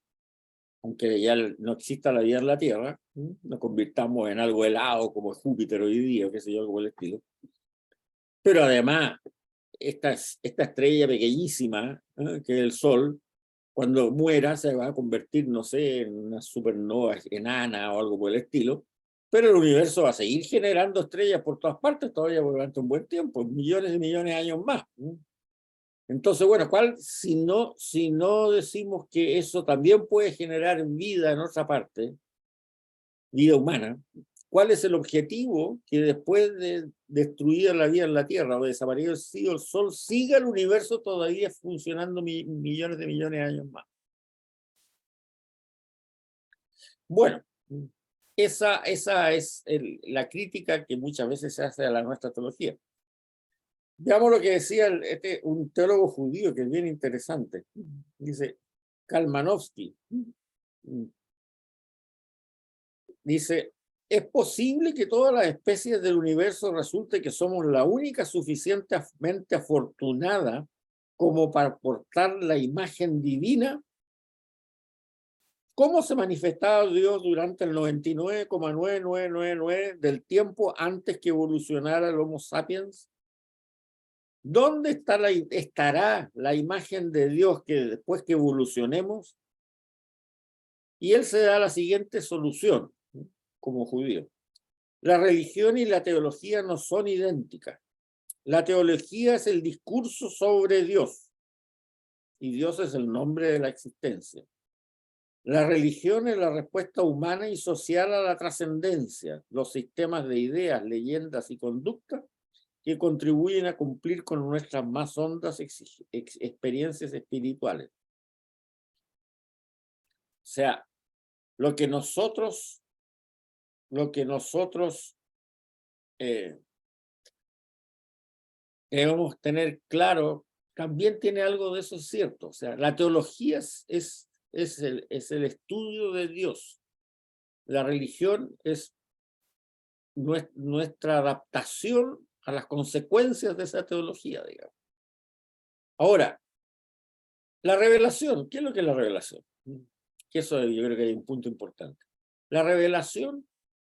aunque ya no exista la vida en la Tierra, nos convirtamos en algo helado como Júpiter hoy día, o qué sé yo, algo por el estilo. Pero además, esta estrella pequeñísima, que es el Sol, cuando muera se va a convertir, no sé, en una supernova enana o algo por el estilo, pero el universo va a seguir generando estrellas por todas partes todavía durante un buen tiempo, millones y millones de años más. Entonces, bueno, si no decimos que eso también puede generar vida en otra parte, vida humana, ¿cuál es el objetivo? Que después de destruida la vida en la Tierra o desaparecido el Sol, siga el universo todavía funcionando millones de millones de años más. Bueno, esa es la crítica que muchas veces se hace a la nuestra teología. Veamos lo que decía un teólogo judío que es bien interesante. Dice Kalmanovsky. Dice, ¿es posible que todas las especies del universo resulte que somos la única suficientemente afortunada como para portar la imagen divina? ¿Cómo se manifestaba Dios durante el 99,9999 del tiempo antes que evolucionara el Homo sapiens? ¿Dónde estará la imagen de Dios que después que evolucionemos? Y él se da la siguiente solución, como judío. La religión y la teología no son idénticas. La teología es el discurso sobre Dios, y Dios es el nombre de la existencia. La religión es la respuesta humana y social a la trascendencia, los sistemas de ideas, leyendas y conductas que contribuyen a cumplir con nuestras más hondas experiencias espirituales. O sea, lo que nosotros debemos tener claro, también tiene algo de eso cierto. O sea, la teología es el estudio de Dios. La religión es nuestra adaptación a las consecuencias de esa teología, digamos. Ahora, la revelación, ¿qué es lo que es la revelación? Que eso yo creo que hay un punto importante. La revelación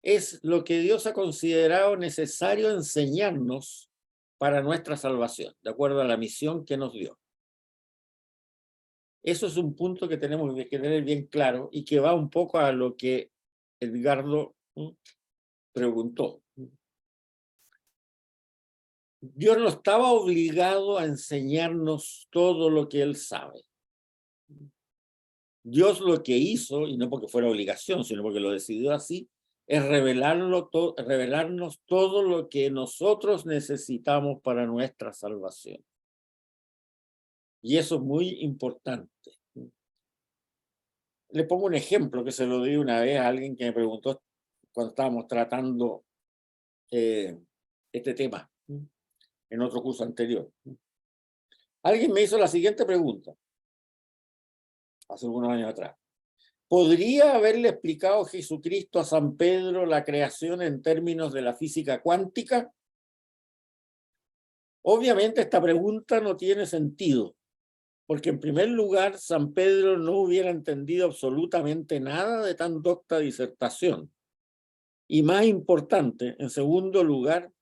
es lo que Dios ha considerado necesario enseñarnos para nuestra salvación, de acuerdo a la misión que nos dio. Eso es un punto que tenemos que tener bien claro y que va un poco a lo que Edgardo preguntó. Dios no estaba obligado a enseñarnos todo lo que Él sabe. Dios lo que hizo, y no porque fuera obligación, sino porque lo decidió así, es revelarnos todo lo que nosotros necesitamos para nuestra salvación. Y eso es muy importante. Le pongo un ejemplo que se lo di una vez a alguien que me preguntó cuando estábamos tratando este tema en otro curso anterior. Alguien me hizo la siguiente pregunta, hace algunos años atrás. ¿Podría haberle explicado Jesucristo a San Pedro la creación en términos de la física cuántica? Obviamente esta pregunta no tiene sentido, porque en primer lugar San Pedro no hubiera entendido absolutamente nada de tan docta disertación. Y más importante, en segundo lugar,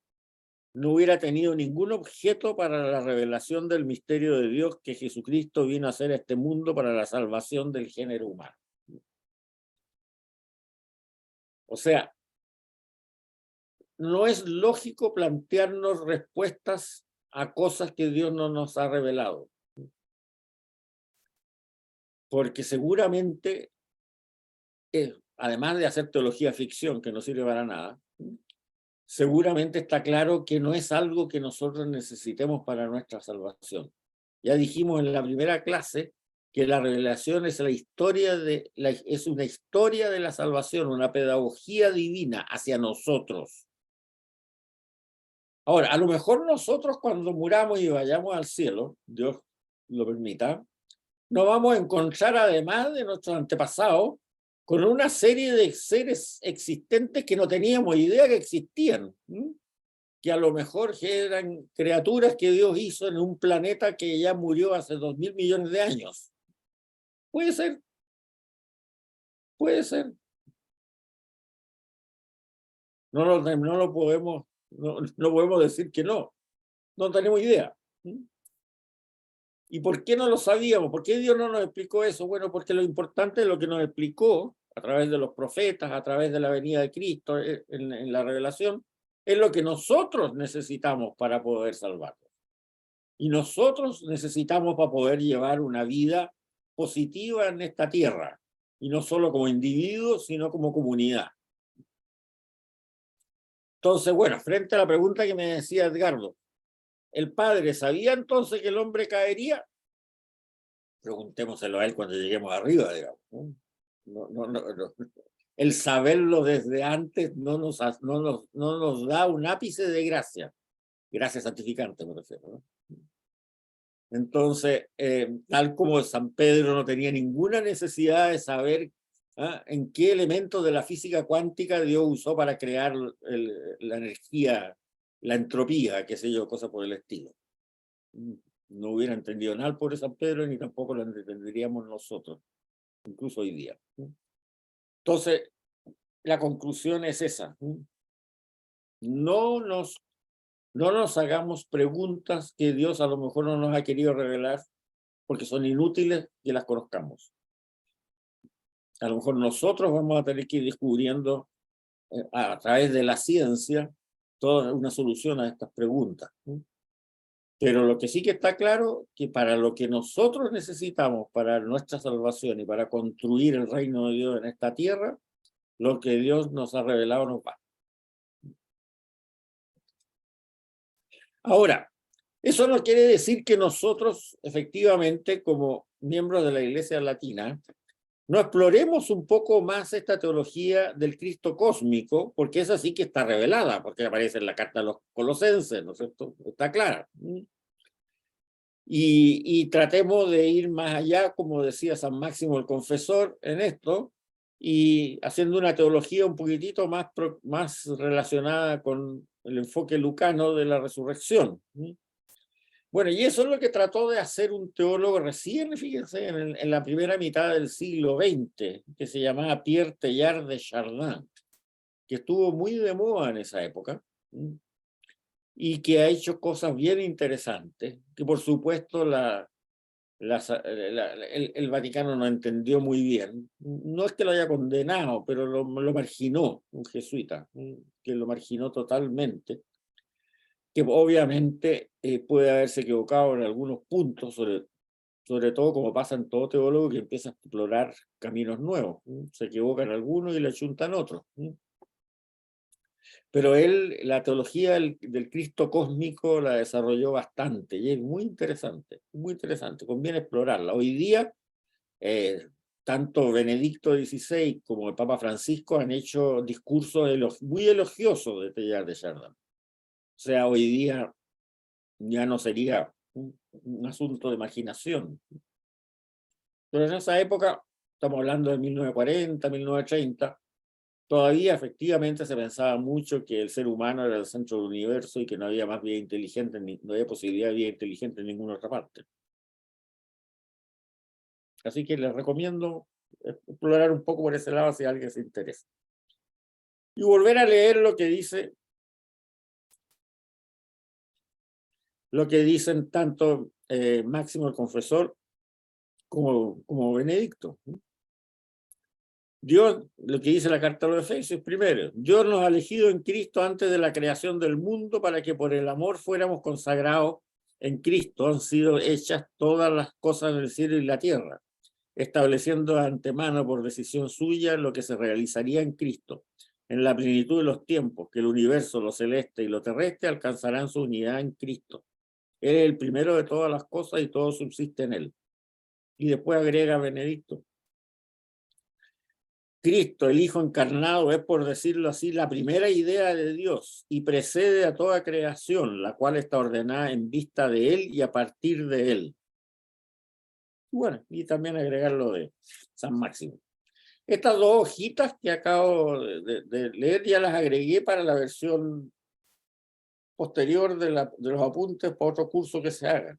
no hubiera tenido ningún objeto para la revelación del misterio de Dios que Jesucristo vino a hacer a este mundo para la salvación del género humano. O sea, no es lógico plantearnos respuestas a cosas que Dios no nos ha revelado. Porque seguramente, además de hacer teología ficción, que no sirve para nada, seguramente está claro que no es algo que nosotros necesitemos para nuestra salvación. Ya dijimos en la primera clase que la revelación es es una historia de la salvación, una pedagogía divina hacia nosotros. Ahora, a lo mejor nosotros cuando muramos y vayamos al cielo, Dios lo permita, nos vamos a encontrar, además de nuestros antepasados, con una serie de seres existentes que no teníamos idea que existían, que a lo mejor eran criaturas que Dios hizo en un planeta que ya murió hace 2.000 millones de años. Puede ser. Puede ser. No lo podemos, no podemos decir que no. No tenemos idea. ¿Y por qué no lo sabíamos? ¿Por qué Dios no nos explicó eso? Bueno, porque lo importante es lo que nos explicó a través de los profetas, a través de la venida de Cristo en la revelación, es lo que nosotros necesitamos para poder salvarnos. Y nosotros necesitamos para poder llevar una vida positiva en esta tierra, y no solo como individuos, sino como comunidad. Entonces, bueno, frente a la pregunta que me decía Edgardo, ¿el Padre sabía entonces que el hombre caería? Preguntémoselo a él cuando lleguemos arriba, digamos. No. El saberlo desde antes no nos da un ápice de gracia. Gracia santificante, me refiero, ¿no? Entonces, tal como San Pedro no tenía ninguna necesidad de saber en qué elementos de la física cuántica Dios usó para crear la energía, la entropía, qué sé yo, cosas por el estilo. No hubiera entendido nada por San Pedro, ni tampoco lo entenderíamos nosotros, incluso hoy día. Entonces, la conclusión es esa. No nos no nos hagamos preguntas que Dios a lo mejor no nos ha querido revelar porque son inútiles que las conozcamos. A lo mejor nosotros vamos a tener que ir descubriendo a través de la ciencia toda una solución a estas preguntas. Pero lo que sí que está claro, que para lo que nosotros necesitamos para nuestra salvación y para construir el reino de Dios en esta tierra, lo que Dios nos ha revelado nos va. Ahora, eso no quiere decir que nosotros, efectivamente, como miembros de la Iglesia Latina, no exploremos un poco más esta teología del Cristo cósmico, porque esa sí que está revelada, porque aparece en la carta de los Colosenses, ¿no es cierto? Está clara. Y tratemos de ir más allá, como decía San Máximo el Confesor, en esto, y haciendo una teología un poquitito más relacionada con el enfoque lucano de la resurrección. Bueno, y eso es lo que trató de hacer un teólogo recién, fíjense, en la primera mitad del siglo XX, que se llamaba Pierre Teilhard de Chardin, que estuvo muy de moda en esa época, y que ha hecho cosas bien interesantes, que por supuesto el Vaticano no entendió muy bien. No es que lo haya condenado, pero lo marginó, un jesuita, que lo marginó totalmente, que obviamente puede haberse equivocado en algunos puntos, sobre todo como pasa en todo teólogo que empieza a explorar caminos nuevos. Se equivocan algunos y le achuntan otros. Pero él, la teología del Cristo cósmico la desarrolló bastante y es muy interesante, conviene explorarla. Hoy día, tanto Benedicto XVI como el Papa Francisco han hecho discursos muy elogiosos de Teilhard de Chardin. O sea, hoy día ya no sería un asunto de imaginación. Pero en esa época, estamos hablando de 1940, 1930, todavía efectivamente se pensaba mucho que el ser humano era el centro del universo y que no había más vida inteligente, no había posibilidad de vida inteligente en ninguna otra parte. Así que les recomiendo explorar un poco por ese lado si a alguien se interesa. Y volver a leer lo que dicen tanto Máximo el Confesor como Benedicto. Dios, lo que dice la carta a los Efesios, primero, Dios nos ha elegido en Cristo antes de la creación del mundo para que por el amor fuéramos consagrados en Cristo. Han sido hechas todas las cosas en el cielo y la tierra, estableciendo de antemano por decisión suya lo que se realizaría en Cristo, en la plenitud de los tiempos, que el universo, lo celeste y lo terrestre alcanzarán su unidad en Cristo. Él es el primero de todas las cosas y todo subsiste en él. Y después agrega Benedicto, Cristo, el Hijo encarnado, es, por decirlo así, la primera idea de Dios y precede a toda creación, la cual está ordenada en vista de Él y a partir de Él. Bueno, y también agregar lo de San Máximo. Estas dos hojitas que acabo de leer ya las agregué para la versión posterior de los apuntes para otro curso que se haga.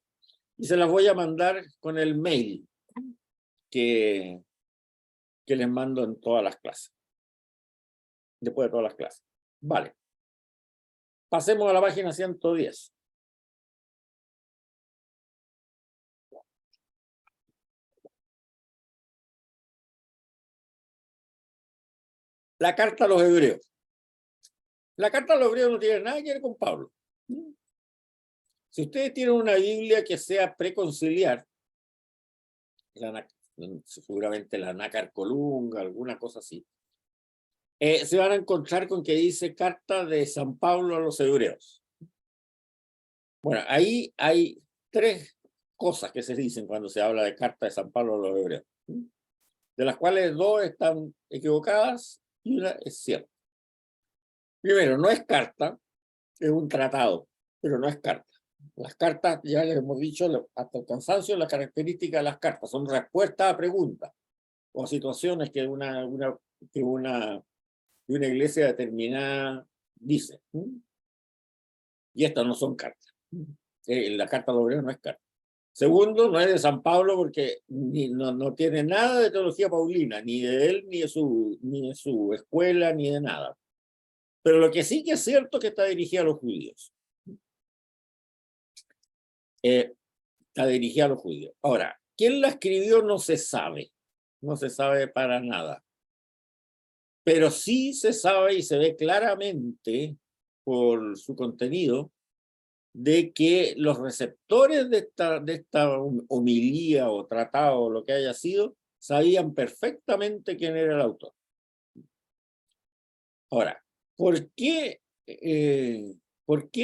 Y se las voy a mandar con el mail que les mando en todas las clases. Después de todas las clases. Vale. Pasemos a la página 110. La carta a los hebreos. La carta a los hebreos no tiene nada que ver con Pablo. Si ustedes tienen una Biblia que sea preconciliar, seguramente la Nácar Colunga, alguna cosa así, se van a encontrar con que dice carta de San Pablo a los hebreos. Bueno, ahí hay tres cosas que se dicen cuando se habla de carta de San Pablo a los hebreos, de las cuales dos están equivocadas y una es cierta. Primero, no es carta, es un tratado, pero no es carta. Las cartas, ya les hemos dicho hasta el cansancio, las características de las cartas son respuestas a preguntas o a situaciones que una iglesia determinada dice. Y estas no son cartas. La carta a los hebreos no es carta. Segundo, no es de San Pablo porque no tiene nada de teología paulina, ni de él, ni de su escuela, ni de nada. Pero lo que sí que es cierto es que está dirigida a los judíos. está dirigida a los judíos. Ahora, ¿quién la escribió? No se sabe para nada. Pero sí se sabe y se ve claramente por su contenido de que los receptores de esta homilía o tratado o lo que haya sido, sabían perfectamente quién era el autor. Ahora, ¿por qué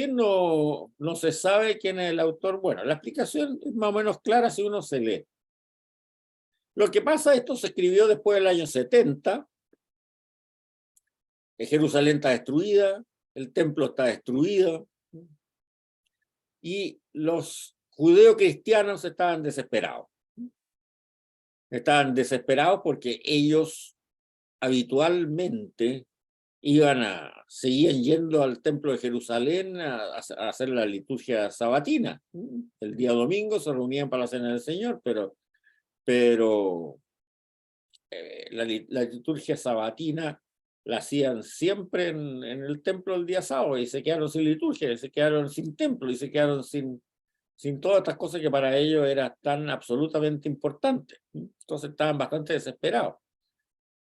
no se sabe quién es el autor? Bueno, la explicación es más o menos clara si uno se lee. Lo que pasa, esto se escribió después del año 70, Jerusalén está destruida, el templo está destruido, y los judeocristianos estaban desesperados. Estaban desesperados porque ellos habitualmente seguían yendo al templo de Jerusalén a hacer la liturgia sabatina. El día domingo se reunían para la cena del Señor, pero la liturgia sabatina la hacían siempre en el templo el día sábado, y se quedaron sin liturgia, y se quedaron sin templo, y se quedaron sin todas estas cosas que para ellos eran tan absolutamente importantes. Entonces estaban bastante desesperados.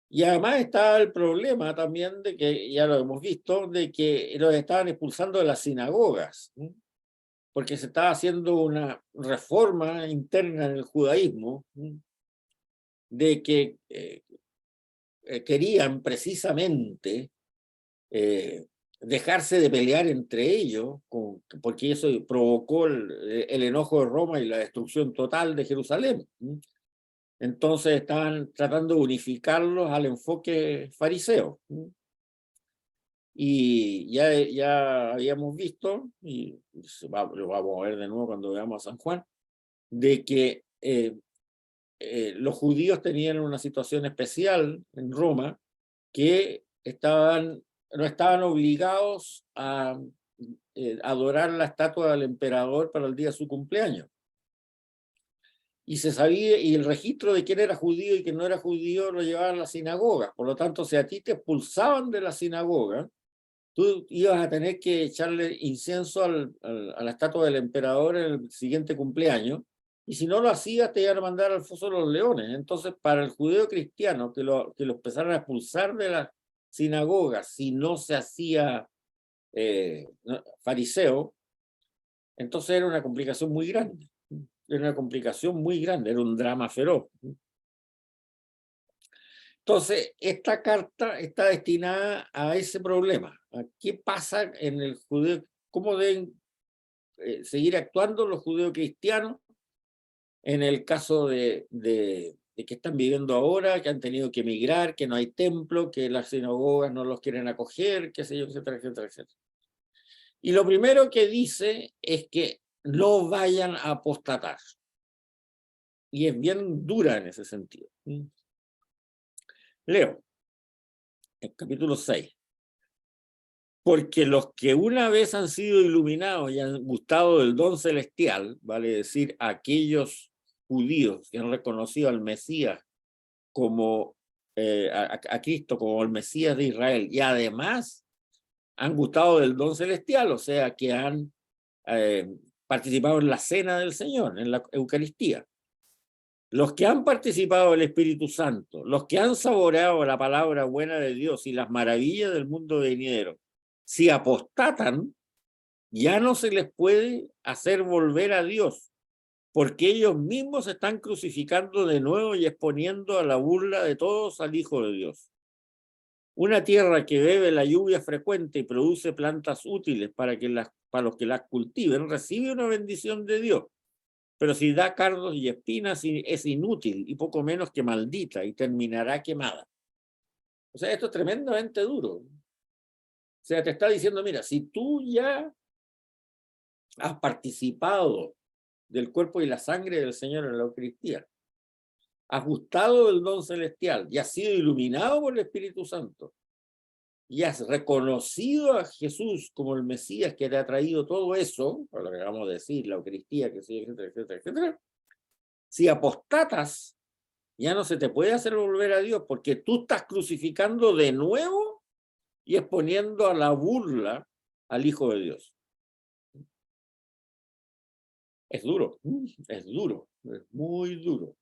Y además estaba el problema también de que, ya lo hemos visto, de que los estaban expulsando de las sinagogas, porque se estaba haciendo una reforma interna en el judaísmo, de que querían precisamente dejarse de pelear entre ellos, porque eso provocó el enojo de Roma y la destrucción total de Jerusalén. Entonces estaban tratando de unificarlos al enfoque fariseo. Y ya habíamos visto, y lo vamos a ver de nuevo cuando veamos a San Juan, de que los judíos tenían una situación especial en Roma, que no estaban obligados a adorar la estatua del emperador para el día de su cumpleaños. Y se sabía, y el registro de quién era judío y quién no era judío lo llevaban a la sinagoga. Por lo tanto, si a ti te expulsaban de la sinagoga, tú ibas a tener que echarle incienso a la estatua del emperador en el siguiente cumpleaños, y si no lo hacías te iban a mandar al foso de los leones. Entonces, para el judeo cristiano que lo empezaran a expulsar de la sinagoga si no se hacía fariseo, entonces era una complicación muy grande. Era una complicación muy grande, era un drama feroz. Entonces, esta carta está destinada a ese problema. ¿A qué pasa en el judeo? ¿Cómo deben seguir actuando los judeocristianos en el caso de que están viviendo ahora, que han tenido que emigrar, que no hay templo, que las sinagogas no los quieren acoger, qué sé yo, etcétera, etcétera, etcétera? Y lo primero que dice es que no vayan a apostatar. Y es bien dura en ese sentido. Leo, el capítulo 6. Porque los que una vez han sido iluminados y han gustado del don celestial, vale decir, aquellos judíos que han reconocido al Mesías como a Cristo como el Mesías de Israel, y además han gustado del don celestial, o sea, que han participado en la cena del Señor, en la Eucaristía. Los que han participado del Espíritu Santo, los que han saboreado la palabra buena de Dios y las maravillas del mundo venidero, si apostatan, ya no se les puede hacer volver a Dios, porque ellos mismos se están crucificando de nuevo y exponiendo a la burla de todos al Hijo de Dios. Una tierra que bebe la lluvia frecuente y produce plantas útiles para los que las cultiven, recibe una bendición de Dios. Pero si da cardos y espinas, es inútil y poco menos que maldita, y terminará quemada. O sea, esto es tremendamente duro. O sea, te está diciendo, mira, si tú ya has participado del cuerpo y la sangre del Señor en la Eucaristía, has gustado del don celestial y has sido iluminado por el Espíritu Santo, y has reconocido a Jesús como el Mesías que te ha traído todo eso, por lo que vamos a decir, la Eucaristía, que sí, etcétera, etcétera, etcétera. Si apostatas, ya no se te puede hacer volver a Dios, porque tú estás crucificando de nuevo y exponiendo a la burla al Hijo de Dios. es duro, es muy duro.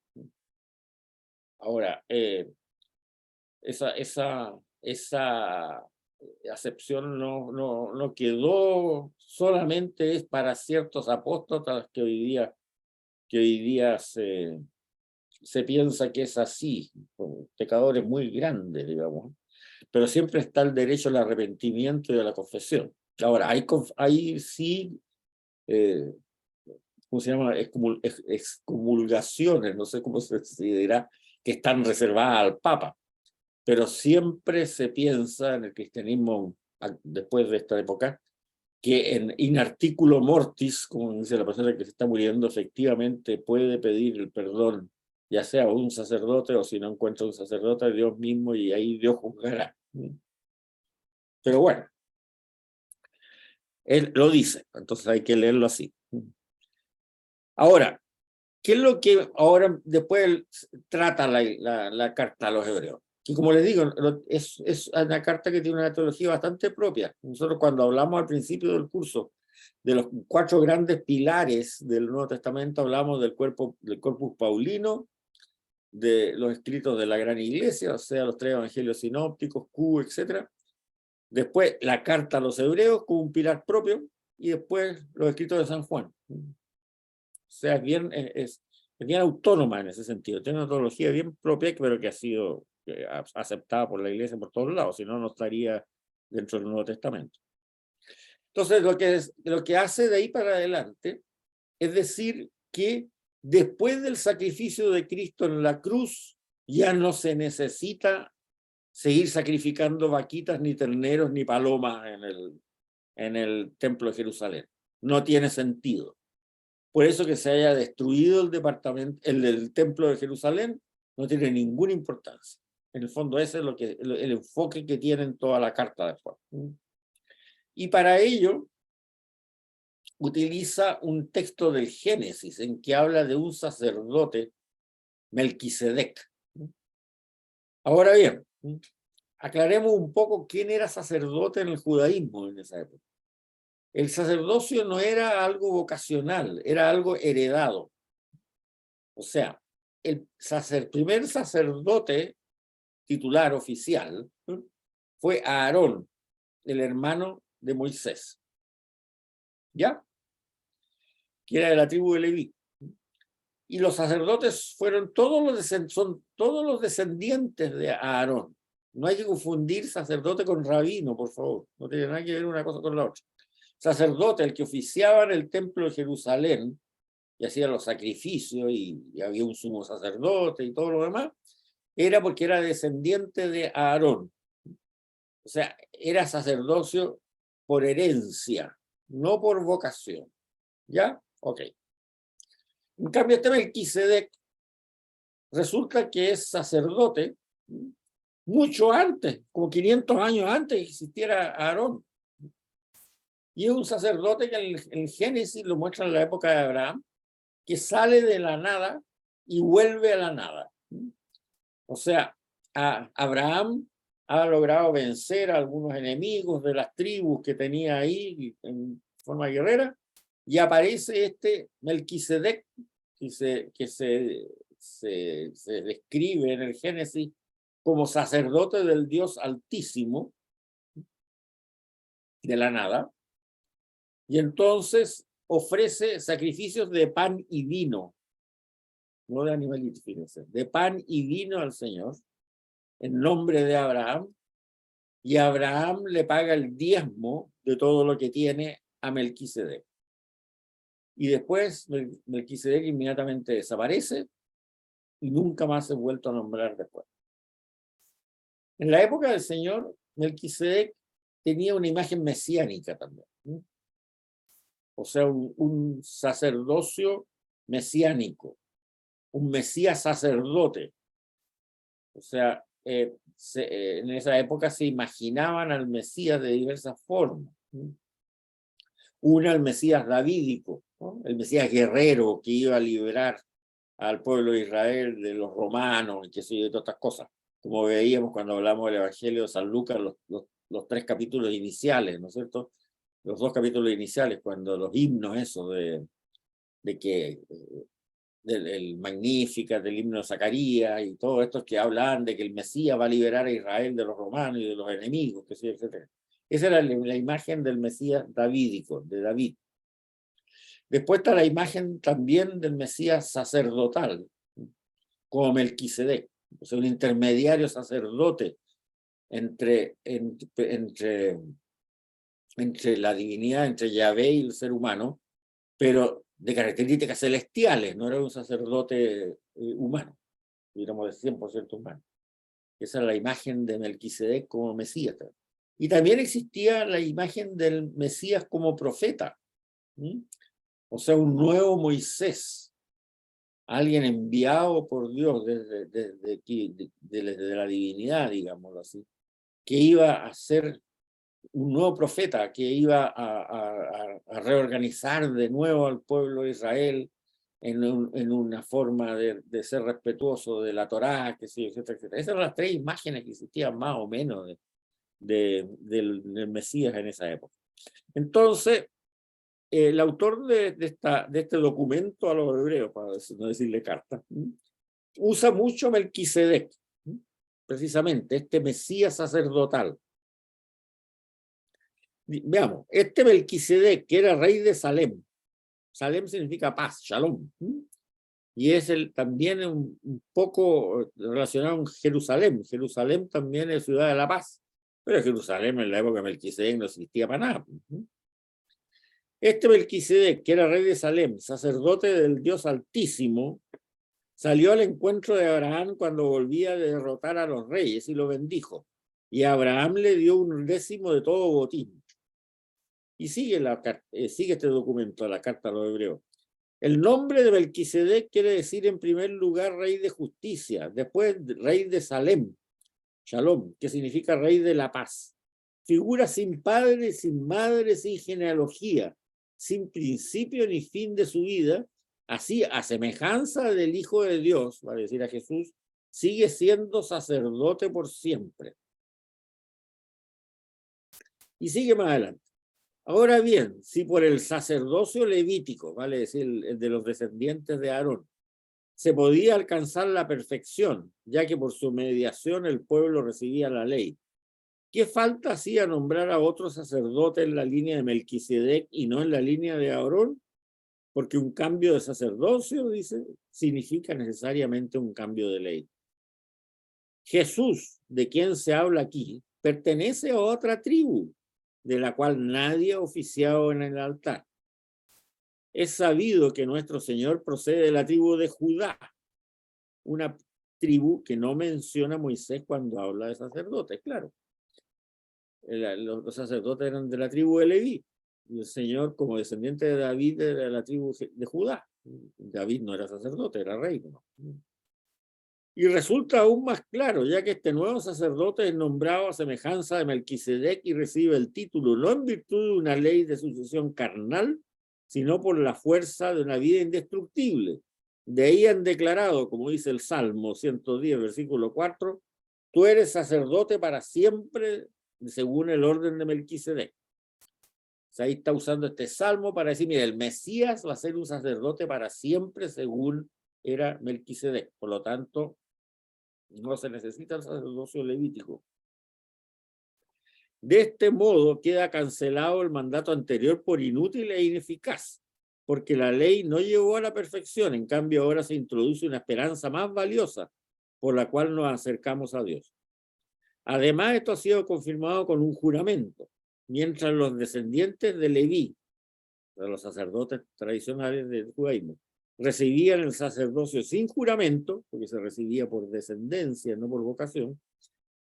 Ahora, esa acepción no quedó solamente es para ciertos apóstatas que hoy día se piensa que es así, con pecadores muy grandes, digamos, pero siempre está el derecho al arrepentimiento y a la confesión. Ahora, hay sí, ¿cómo se llama? Excomulgaciones, no sé cómo se dirá, que están reservadas al Papa, pero siempre se piensa en el cristianismo después de esta época que in articulo mortis, como dice la persona que se está muriendo, efectivamente puede pedir el perdón, ya sea un sacerdote o si no encuentra un sacerdote, Dios mismo, y ahí Dios juzgará. Pero bueno, él lo dice, entonces hay que leerlo así. Ahora, ¿qué es lo que ahora después trata la carta a los hebreos? Que como les digo, es una carta que tiene una teología bastante propia. Nosotros cuando hablamos al principio del curso de los 4 grandes pilares del Nuevo Testamento, hablamos del corpus paulino, de los escritos de la gran iglesia, o sea, los 3 evangelios sinópticos, Q, etc. Después la carta a los hebreos como un pilar propio, y después los escritos de San Juan. O sea, es bien autónoma en ese sentido, tiene una teología bien propia, pero que ha sido aceptada por la iglesia por todos lados, si no, no estaría dentro del Nuevo Testamento. Entonces, lo que hace de ahí para adelante es decir que después del sacrificio de Cristo en la cruz, ya no se necesita seguir sacrificando vaquitas, ni terneros, ni palomas en el templo de Jerusalén. No tiene sentido. Por eso que se haya destruido el templo de Jerusalén no tiene ninguna importancia. En el fondo ese es el enfoque que tiene en toda la carta de Juan. Y para ello utiliza un texto del Génesis en que habla de un sacerdote, Melquisedec. Ahora bien, aclaremos un poco quién era sacerdote en el judaísmo en esa época. El sacerdocio no era algo vocacional, era algo heredado. O sea, el primer sacerdote titular oficial fue Aarón, el hermano de Moisés, ¿ya? Que era de la tribu de Leví. Y los sacerdotes son todos los descendientes de Aarón. No hay que confundir sacerdote con rabino, por favor. No tiene nada que ver una cosa con la otra. Sacerdote, el que oficiaba en el templo de Jerusalén, y hacía los sacrificios, y había un sumo sacerdote y todo lo demás, era porque era descendiente de Aarón. O sea, era sacerdocio por herencia, no por vocación. ¿Ya? Ok. En cambio, este Melquisedec resulta que es sacerdote mucho antes, como 500 años antes que existiera Aarón. Y es un sacerdote que en Génesis lo muestra en la época de Abraham, que sale de la nada y vuelve a la nada. O sea, Abraham ha logrado vencer a algunos enemigos de las tribus que tenía ahí en forma guerrera, y aparece este Melquisedec, que se describe en el Génesis como sacerdote del Dios Altísimo, de la nada, y entonces ofrece sacrificios de pan y vino, no de animalitos, fíjense, de pan y vino al Señor, en nombre de Abraham, y Abraham le paga el diezmo de todo lo que tiene a Melquisedec. Y después Melquisedec inmediatamente desaparece y nunca más es vuelto a nombrar después. En la época del Señor, Melquisedec tenía una imagen mesiánica también. O sea, un sacerdocio mesiánico, un mesías sacerdote. O sea, en esa época se imaginaban al Mesías de diversas formas. Una, el Mesías davídico, ¿no? El Mesías guerrero que iba a liberar al pueblo de Israel de los romanos y que sé yo, de todas estas cosas, como veíamos cuando hablamos del Evangelio de San Lucas, los 3 capítulos iniciales, ¿no es cierto? Los 2 capítulos iniciales, cuando los himnos esos de que del Magníficat, del himno de Zacarías y todos estos que hablan de que el Mesías va a liberar a Israel de los romanos y de los enemigos, que sí, etc. Esa era la imagen del Mesías davídico, de David. Después está la imagen también del Mesías sacerdotal, como Melquisedec, o sea, un intermediario sacerdote entre la divinidad, entre Yahvé y el ser humano, pero de características celestiales, no era un sacerdote humano, digamos de 100% humano. Esa era la imagen de Melquisedec como Mesías. Y también existía la imagen del Mesías como profeta, ¿sí? O sea, un nuevo Moisés, alguien enviado por Dios desde la divinidad, digámoslo así, que iba a ser un nuevo profeta, que iba a reorganizar de nuevo al pueblo de Israel en una forma de ser respetuoso de la Torá, que sí, etcétera, etcétera. Esas eran las tres imágenes que existían más o menos del Mesías en esa época. Entonces, el autor de este documento a los hebreos, para no decirle carta, usa mucho Melquisedec, precisamente, este Mesías sacerdotal. Veamos, este Melquisedec, que era rey de Salem, Salem significa paz, Shalom, y es también un poco relacionado con Jerusalén. Jerusalén también es ciudad de la paz, pero Jerusalén en la época de Melquisedec no existía para nada. Este Melquisedec, que era rey de Salem, sacerdote del Dios Altísimo, salió al encuentro de Abraham cuando volvía de derrotar a los reyes y lo bendijo. Y Abraham le dio un décimo de todo botín. Y sigue este documento, la carta a los hebreos. El nombre de Melquisedec quiere decir en primer lugar rey de justicia, después rey de Salem, Shalom, que significa rey de la paz. Figura sin padre, sin madre, sin genealogía, sin principio ni fin de su vida, así a semejanza del Hijo de Dios, va a decir a Jesús, sigue siendo sacerdote por siempre. Y sigue más adelante. Ahora bien, si por el sacerdocio levítico, vale decir el de los descendientes de Aarón, se podía alcanzar la perfección, ya que por su mediación el pueblo recibía la ley, ¿qué falta hacía nombrar a otro sacerdote en la línea de Melquisedec y no en la línea de Aarón? Porque un cambio de sacerdocio, dice, significa necesariamente un cambio de ley. Jesús, de quien se habla aquí, pertenece a otra tribu, de la cual nadie ha oficiado en el altar. Es sabido que nuestro Señor procede de la tribu de Judá, una tribu que no menciona a Moisés cuando habla de sacerdotes, claro. Los sacerdotes eran de la tribu de Leví, y el Señor, como descendiente de David, era de la tribu de Judá. David no era sacerdote, era rey, ¿no? Y resulta aún más claro, ya que este nuevo sacerdote es nombrado a semejanza de Melquisedec y recibe el título no en virtud de una ley de sucesión carnal, sino por la fuerza de una vida indestructible. De ahí han declarado, como dice el Salmo 110, versículo 4, tú eres sacerdote para siempre según el orden de Melquisedec. O sea, ahí está usando este salmo para decir, mira, el Mesías va a ser un sacerdote para siempre según era Melquisedec. Por lo tanto, no se necesita el sacerdocio levítico. De este modo queda cancelado el mandato anterior por inútil e ineficaz, porque la ley no llegó a la perfección, en cambio ahora se introduce una esperanza más valiosa por la cual nos acercamos a Dios. Además, esto ha sido confirmado con un juramento, mientras los descendientes de Leví, de los sacerdotes tradicionales del judaísmo, recibían el sacerdocio sin juramento, porque se recibía por descendencia, no por vocación,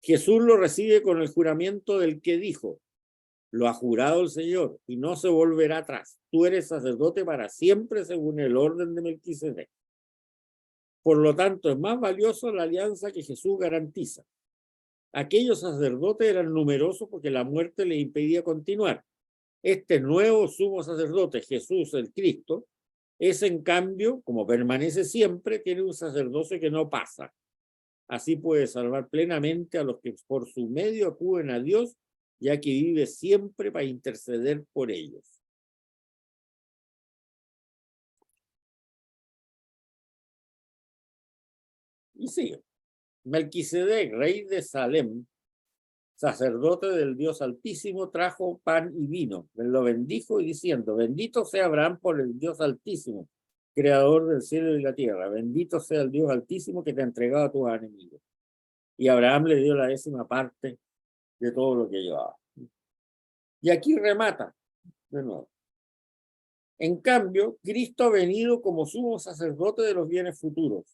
Jesús lo recibe con el juramento del que dijo, lo ha jurado el Señor y no se volverá atrás. Tú eres sacerdote para siempre según el orden de Melquisedec. Por lo tanto, es más valioso la alianza que Jesús garantiza. Aquellos sacerdotes eran numerosos porque la muerte les impedía continuar. Este nuevo sumo sacerdote, Jesús el Cristo, es en cambio, como permanece siempre, tiene un sacerdocio que no pasa. Así puede salvar plenamente a los que por su medio acuden a Dios, ya que vive siempre para interceder por ellos. Y sigue. Melquisedec, rey de Salem, sacerdote del Dios Altísimo, trajo pan y vino. Lo bendijo y diciendo, bendito sea Abraham por el Dios Altísimo, creador del cielo y la tierra. Bendito sea el Dios Altísimo que te ha entregado a tus enemigos. Y Abraham le dio la 10ª parte de todo lo que llevaba. Y aquí remata de nuevo. En cambio, Cristo ha venido como sumo sacerdote de los bienes futuros.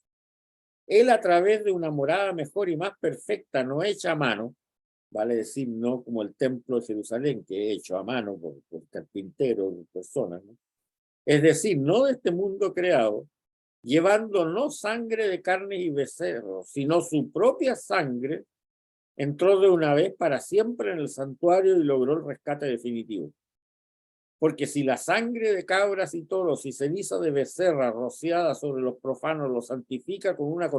Él, a través de una morada mejor y más perfecta, no hecha a mano, vale decir, no como el templo de Jerusalén, que es hecho a mano por carpinteros, personas, ¿no? Es decir, no de este mundo creado, llevando no sangre de carnes y becerros, sino su propia sangre, entró de una vez para siempre en el santuario y logró el rescate definitivo. Porque si la sangre de cabras y toros y ceniza de becerra rociada sobre los profanos los santifica con una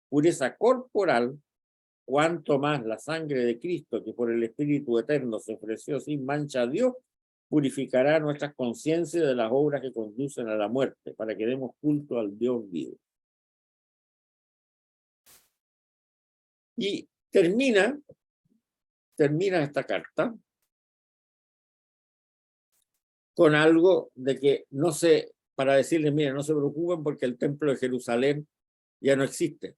pureza corporal, cuanto más la sangre de Cristo, que por el Espíritu Eterno se ofreció sin mancha a Dios, purificará nuestras conciencias de las obras que conducen a la muerte, para que demos culto al Dios vivo. Y termina esta carta con algo de que no se, para decirles, miren, no se preocupen porque el templo de Jerusalén ya no existe,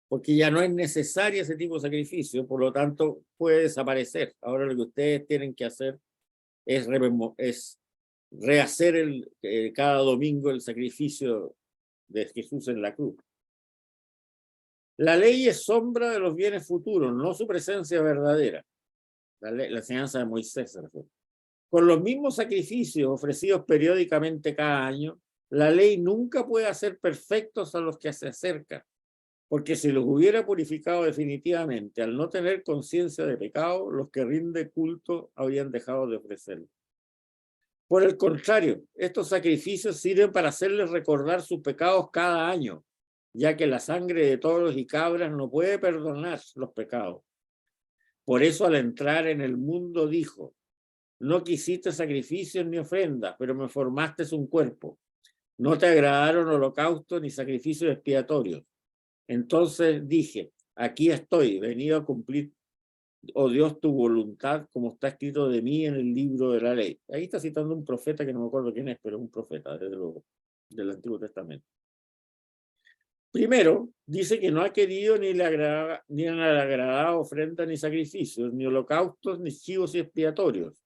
porque ya no es necesario ese tipo de sacrificio, por lo tanto puede desaparecer. Ahora lo que ustedes tienen que hacer es rehacer cada domingo el sacrificio de Jesús en la cruz. La ley es sombra de los bienes futuros, no su presencia verdadera. La enseñanza de Moisés. Con los mismos sacrificios ofrecidos periódicamente cada año, la ley nunca puede hacer perfectos a los que se acercan, porque si los hubiera purificado definitivamente, al no tener conciencia de pecado, los que rinden culto habrían dejado de ofrecerlo. Por el contrario, estos sacrificios sirven para hacerles recordar sus pecados cada año, ya que la sangre de toros y cabras no puede perdonar los pecados. Por eso, al entrar en el mundo, dijo, no quisiste sacrificios ni ofrendas, pero me formaste un cuerpo. No te agradaron holocaustos ni sacrificios expiatorios. Entonces dije, aquí estoy, venido a cumplir, oh Dios, tu voluntad, como está escrito de mí en el libro de la ley. Ahí está citando un profeta que no me acuerdo quién es, pero es un profeta, desde luego, del Antiguo Testamento. Primero, dice que no ha querido ni le agradaba ofrendas ni sacrificios, ni holocaustos, ni chivos expiatorios.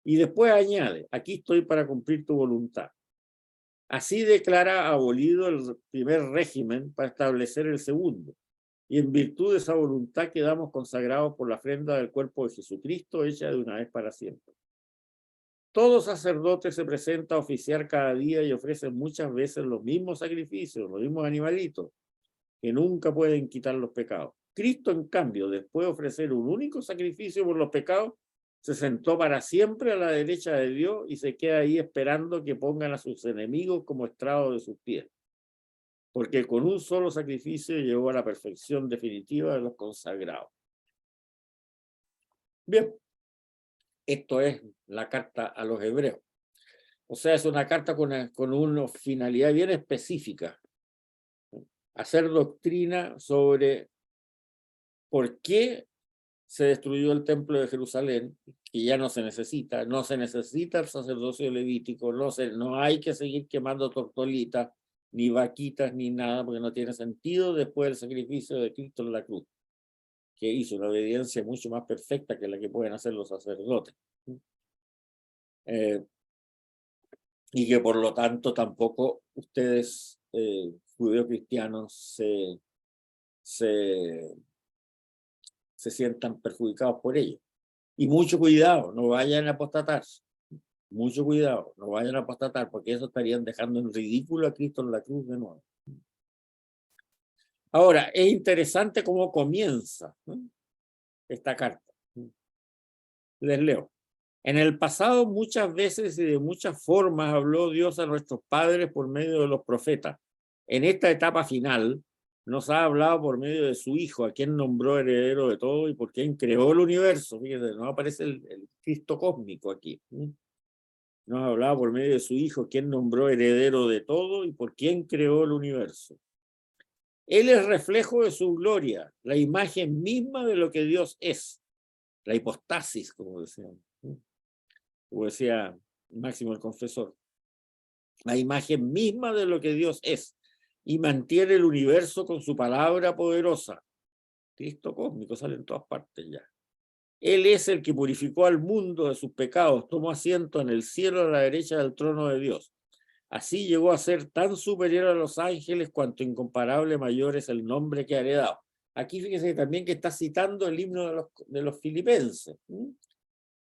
Y después añade, aquí estoy para cumplir tu voluntad. Así declara abolido el primer régimen para establecer el segundo. Y en virtud de esa voluntad quedamos consagrados por la ofrenda del cuerpo de Jesucristo, hecha de una vez para siempre. Todo sacerdote se presenta a oficiar cada día y ofrece muchas veces los mismos sacrificios, los mismos animalitos, que nunca pueden quitar los pecados. Cristo, en cambio, después de ofrecer un único sacrificio por los pecados, se sentó para siempre a la derecha de Dios y se queda ahí esperando que pongan a sus enemigos como estrado de sus pies. Porque con un solo sacrificio llegó a la perfección definitiva de los consagrados. Bien, esto es la carta a los hebreos. O sea, es una carta con una finalidad bien específica. Hacer doctrina sobre por qué se destruyó el templo de Jerusalén, y ya no se necesita el sacerdocio levítico, no hay que seguir quemando tortolitas, ni vaquitas, ni nada, porque no tiene sentido después del sacrificio de Cristo en la cruz, que hizo una obediencia mucho más perfecta que la que pueden hacer los sacerdotes. Y que por lo tanto tampoco ustedes, judeocristianos, se sientan perjudicados por ello. Y mucho cuidado, no vayan a apostatar. Mucho cuidado, no vayan a apostatar, porque eso estarían dejando en ridículo a Cristo en la cruz de nuevo. Ahora, es interesante cómo comienza, ¿no?, esta carta. Les leo. En el pasado, muchas veces y de muchas formas habló Dios a nuestros padres por medio de los profetas. En esta etapa final, nos ha hablado por medio de su Hijo, a quien nombró heredero de todo y por quien creó el universo. Fíjense, no aparece el Cristo cósmico aquí. Nos ha hablado por medio de su Hijo, quien nombró heredero de todo y por quien creó el universo. Él es reflejo de su gloria, la imagen misma de lo que Dios es, la hipostasis, como decía Máximo el Confesor, la imagen misma de lo que Dios es, y mantiene el universo con su palabra poderosa. Cristo cósmico sale en todas partes ya. Él es el que purificó al mundo de sus pecados, tomó asiento en el cielo a la derecha del trono de Dios. Así llegó a ser tan superior a los ángeles cuanto incomparable mayor es el nombre que ha heredado. Aquí fíjese también que está citando el himno de los filipenses.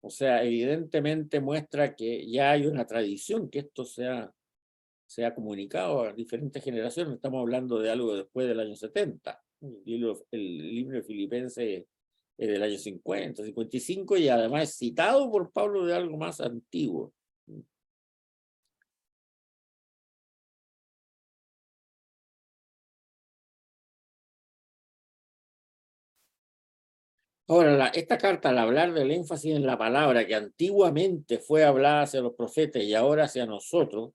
O sea, evidentemente muestra que ya hay una tradición que esto se ha comunicado a diferentes generaciones. Estamos hablando de algo después del año 70. El himno de Filipenses es del año 50, 55, y además es citado por Pablo de algo más antiguo. Ahora, esta carta, al hablar del énfasis en la palabra que antiguamente fue hablada hacia los profetas y ahora hacia nosotros,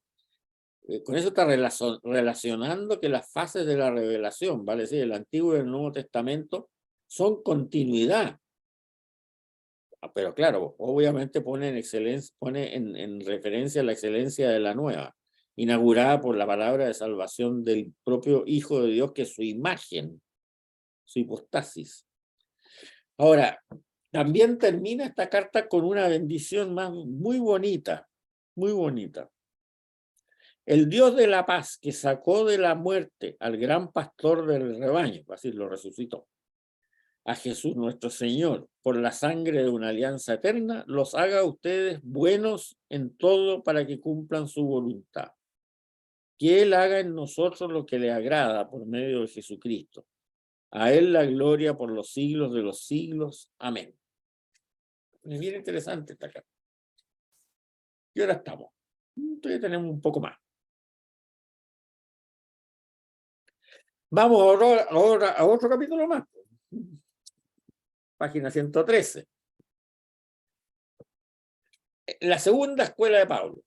con eso está relacionando que las fases de la revelación, vale decir, el Antiguo y el Nuevo Testamento, son continuidad. Pero claro, obviamente pone en referencia a la excelencia de la nueva, inaugurada por la palabra de salvación del propio Hijo de Dios, que es su imagen, su hipostasis. Ahora, también termina esta carta con una bendición muy bonita, muy bonita. El Dios de la paz, que sacó de la muerte al gran pastor del rebaño, así lo resucitó, a Jesús nuestro Señor, por la sangre de una alianza eterna, los haga a ustedes buenos en todo para que cumplan su voluntad. Que Él haga en nosotros lo que le agrada por medio de Jesucristo. A Él la gloria por los siglos de los siglos. Amén. Es bien interesante esta carta. Y ahora estamos. Todavía tenemos un poco más. Vamos ahora a otro capítulo más. Página 113. La segunda escuela de Pablo.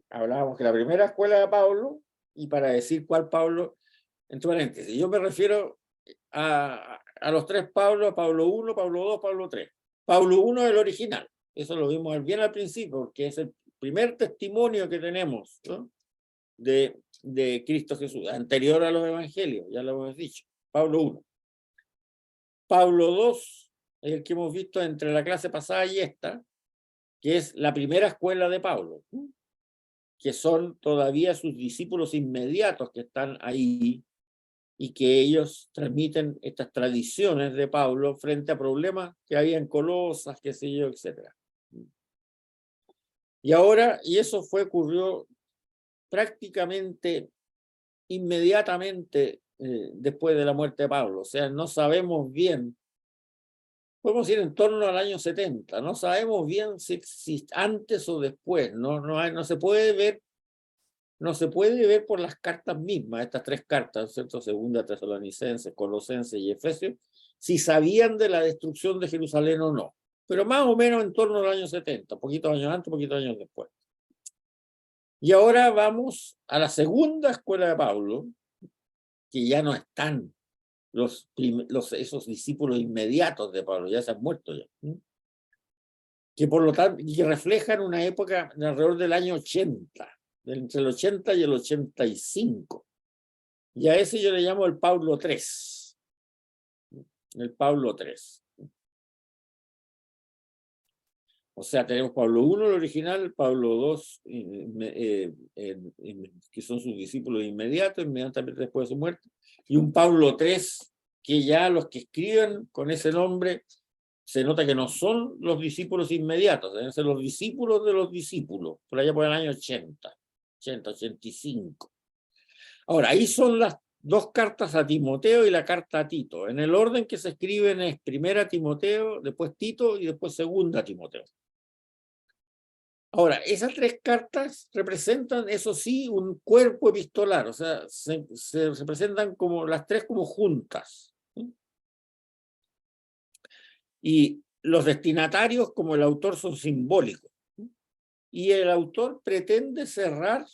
Hablábamos que la primera escuela de Pablo, y para decir cuál Pablo, entre paréntesis, yo me refiero a los tres Pablos, Pablo 1, Pablo 2, Pablo 3. Pablo 1 es el original, eso lo vimos bien al principio, porque es el primer testimonio que tenemos, ¿no?, de Cristo Jesús, anterior a los evangelios, ya lo hemos dicho. Pablo 1. Pablo 2 es el que hemos visto entre la clase pasada y esta, que es la primera escuela de Pablo, ¿no?, que son todavía sus discípulos inmediatos que están ahí y que ellos transmiten estas tradiciones de Pablo frente a problemas que había en Colosas, qué sé yo, etc. Y ahora, y eso ocurrió prácticamente inmediatamente después de la muerte de Pablo. O sea, no sabemos bien, podemos ir en torno al año 70, no sabemos bien si antes o después, no se puede ver. No se puede ver por las cartas mismas, estas tres cartas, ¿cierto? Segunda Tesalonicenses, Colosenses y Efesios, si sabían de la destrucción de Jerusalén o no. Pero más o menos en torno al año 70, poquitos años antes, poquitos años después. Y ahora vamos a la segunda escuela de Pablo, que ya no están esos discípulos inmediatos de Pablo, ya se han muerto ya. Que por lo tanto, que reflejan una época alrededor del año 80. Entre el 80 y el 85. Y a ese yo le llamo el Pablo 3. El Pablo 3. O sea, tenemos Pablo 1, el original, Pablo 2, que son sus discípulos inmediatos, inmediatamente después de su muerte, y un Pablo 3, que ya los que escriben con ese nombre, se nota que no son los discípulos inmediatos, deben ser los discípulos de los discípulos, por allá por el año 80. 85. Ahora, ahí son las dos cartas a Timoteo y la carta a Tito. En el orden que se escriben es primera Timoteo, después Tito y después segunda Timoteo. Ahora, esas tres cartas representan, eso sí, un cuerpo epistolar, o sea, se representan como las tres como juntas. Y los destinatarios, como el autor, son simbólicos. Y el autor pretende cerrar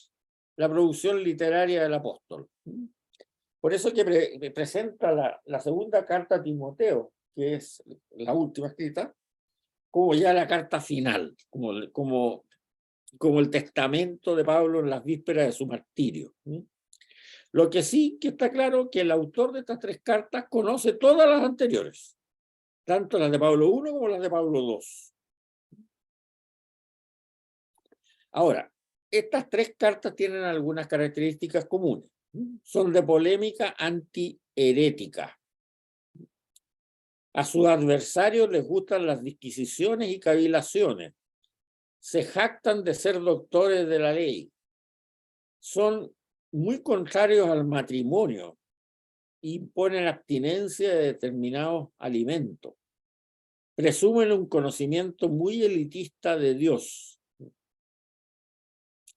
la producción literaria del apóstol. Por eso que presenta la segunda carta a Timoteo, que es la última escrita, como ya la carta final, como el testamento de Pablo en las vísperas de su martirio. Lo que sí que está claro que el autor de estas tres cartas conoce todas las anteriores, tanto las de Pablo I como las de Pablo II. Ahora, estas tres cartas tienen algunas características comunes. Son de polémica antiherética. A sus adversarios les gustan las disquisiciones y cavilaciones. Se jactan de ser doctores de la ley. Son muy contrarios al matrimonio. Imponen abstinencia de determinados alimentos. Presumen un conocimiento muy elitista de Dios.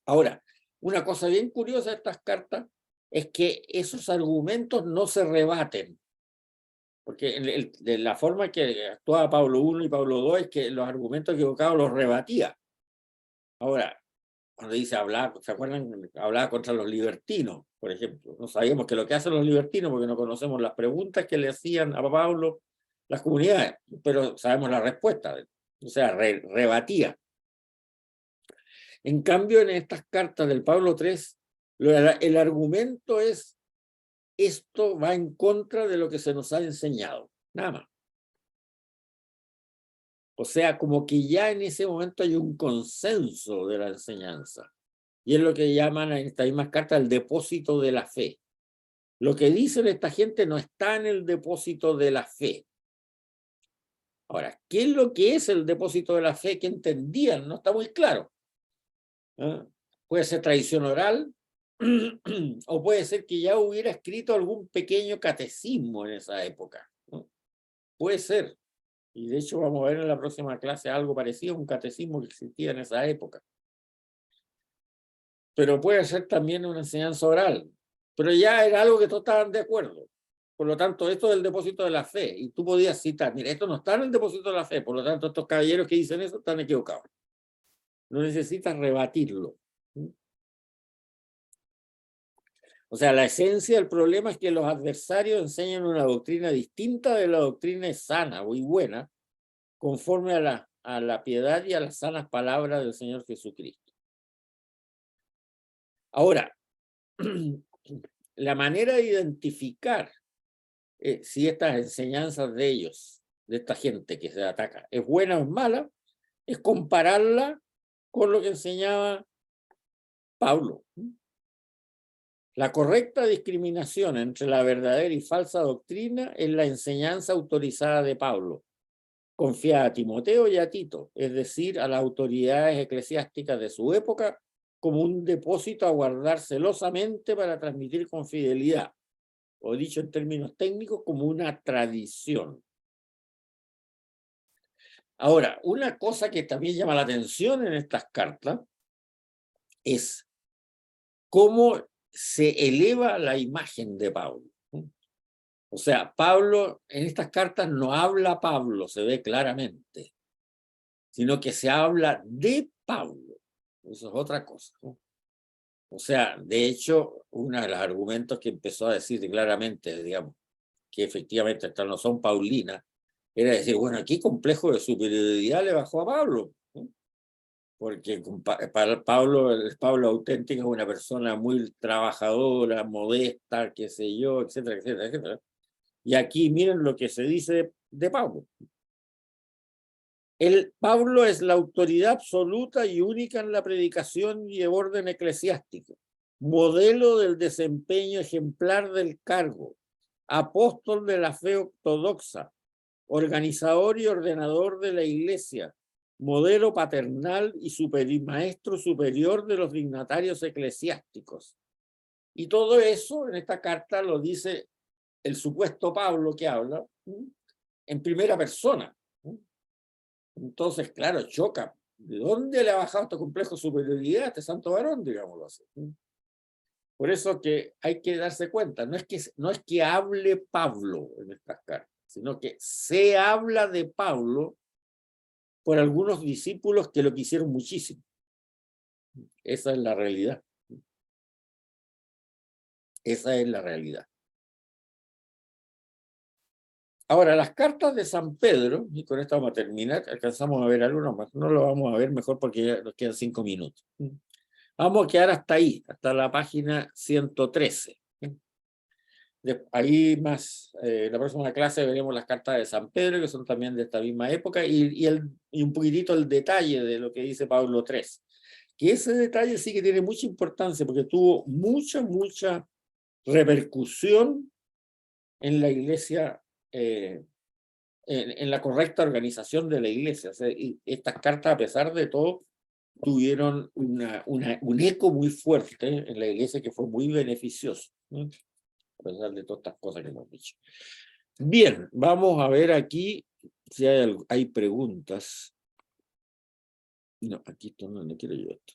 Ahora, una cosa bien curiosa de estas cartas es que esos argumentos no se rebaten. Porque de la forma que actuaba Pablo I y Pablo II es que los argumentos equivocados los rebatía. Ahora, cuando dice hablar, ¿se acuerdan? Hablaba contra los libertinos, por ejemplo. No sabíamos que lo que hacen los libertinos porque no conocemos las preguntas que le hacían a Pablo las comunidades, pero sabemos la respuesta. O sea, rebatía. En cambio, en estas cartas del Pablo III, el argumento es: esto va en contra de lo que se nos ha enseñado, nada más. O sea, como que ya en ese momento hay un consenso de la enseñanza. Y es lo que llaman en estas mismas cartas el depósito de la fe. Lo que dicen esta gente no está en el depósito de la fe. Ahora, ¿qué es lo que es el depósito de la fe que entendían? No está muy claro. Puede ser tradición oral, o puede ser que ya hubiera escrito algún pequeño catecismo en esa época. Puede ser. Y de hecho vamos a ver en la próxima clase algo parecido a un catecismo que existía en esa época. Pero puede ser también una enseñanza oral. Pero ya era algo que todos estaban de acuerdo. Por lo tanto, esto es el depósito de la fe. Y tú podías citar: mira, esto no está en el depósito de la fe. Por lo tanto, estos caballeros que dicen eso están equivocados. No necesitas rebatirlo. O sea, la esencia del problema es que los adversarios enseñan una doctrina distinta de la doctrina sana muy buena, conforme a la piedad y a las sanas palabras del Señor Jesucristo. Ahora, la manera de identificar si estas enseñanzas de ellos, de esta gente que se ataca, es buena o es mala, es compararla con lo que enseñaba Pablo. La correcta discriminación entre la verdadera y falsa doctrina es la enseñanza autorizada de Pablo, confiada a Timoteo y a Tito, es decir, a las autoridades eclesiásticas de su época, como un depósito a guardar celosamente para transmitir con fidelidad, o dicho en términos técnicos, como una tradición. Ahora, una cosa que también llama la atención en estas cartas es cómo se eleva la imagen de Pablo. O sea, Pablo, en estas cartas no habla Pablo, se ve claramente, sino que se habla de Pablo. Eso es otra cosa, ¿no? O sea, de hecho, uno de los argumentos que empezó a decir claramente, digamos, que efectivamente estas no son paulinas, era decir: bueno, ¿qué complejo de superioridad le bajó a Pablo? ¿no? Porque para Pablo, el Pablo auténtico es una persona muy trabajadora, modesta, qué sé yo, etcétera, etcétera, etcétera. Y aquí miren lo que se dice de Pablo. Pablo es la autoridad absoluta y única en la predicación y el orden eclesiástico, modelo del desempeño ejemplar del cargo, apóstol de la fe ortodoxa, organizador y ordenador de la iglesia, modelo paternal y maestro superior de los dignatarios eclesiásticos. Y todo eso en esta carta lo dice el supuesto Pablo que habla en primera persona. Entonces, claro, choca. ¿De dónde le ha bajado este complejo de superioridad a este santo varón, digámoslo así? Por eso que hay que darse cuenta, no es que hable Pablo en estas cartas, sino que se habla de Pablo por algunos discípulos que lo quisieron muchísimo. Esa es la realidad. Esa es la realidad. Ahora, las cartas de San Pedro, y con esto vamos a terminar, alcanzamos a ver algunos más, no lo vamos a ver mejor porque ya nos quedan 5 minutos. Vamos a quedar hasta ahí, hasta la página 113. Ahí más, la próxima clase veremos las cartas de San Pedro, que son también de esta misma época, y un poquitito el detalle de lo que dice Pablo III. Que ese detalle sí que tiene mucha importancia, porque tuvo mucha repercusión en la iglesia, en la correcta organización de la iglesia. O sea, y estas cartas, a pesar de todo, tuvieron un eco muy fuerte en la iglesia que fue muy beneficioso, ¿no? A pesar de todas estas cosas que hemos dicho. Bien, vamos a ver aquí si hay preguntas. No, aquí esto no quiero yo esto.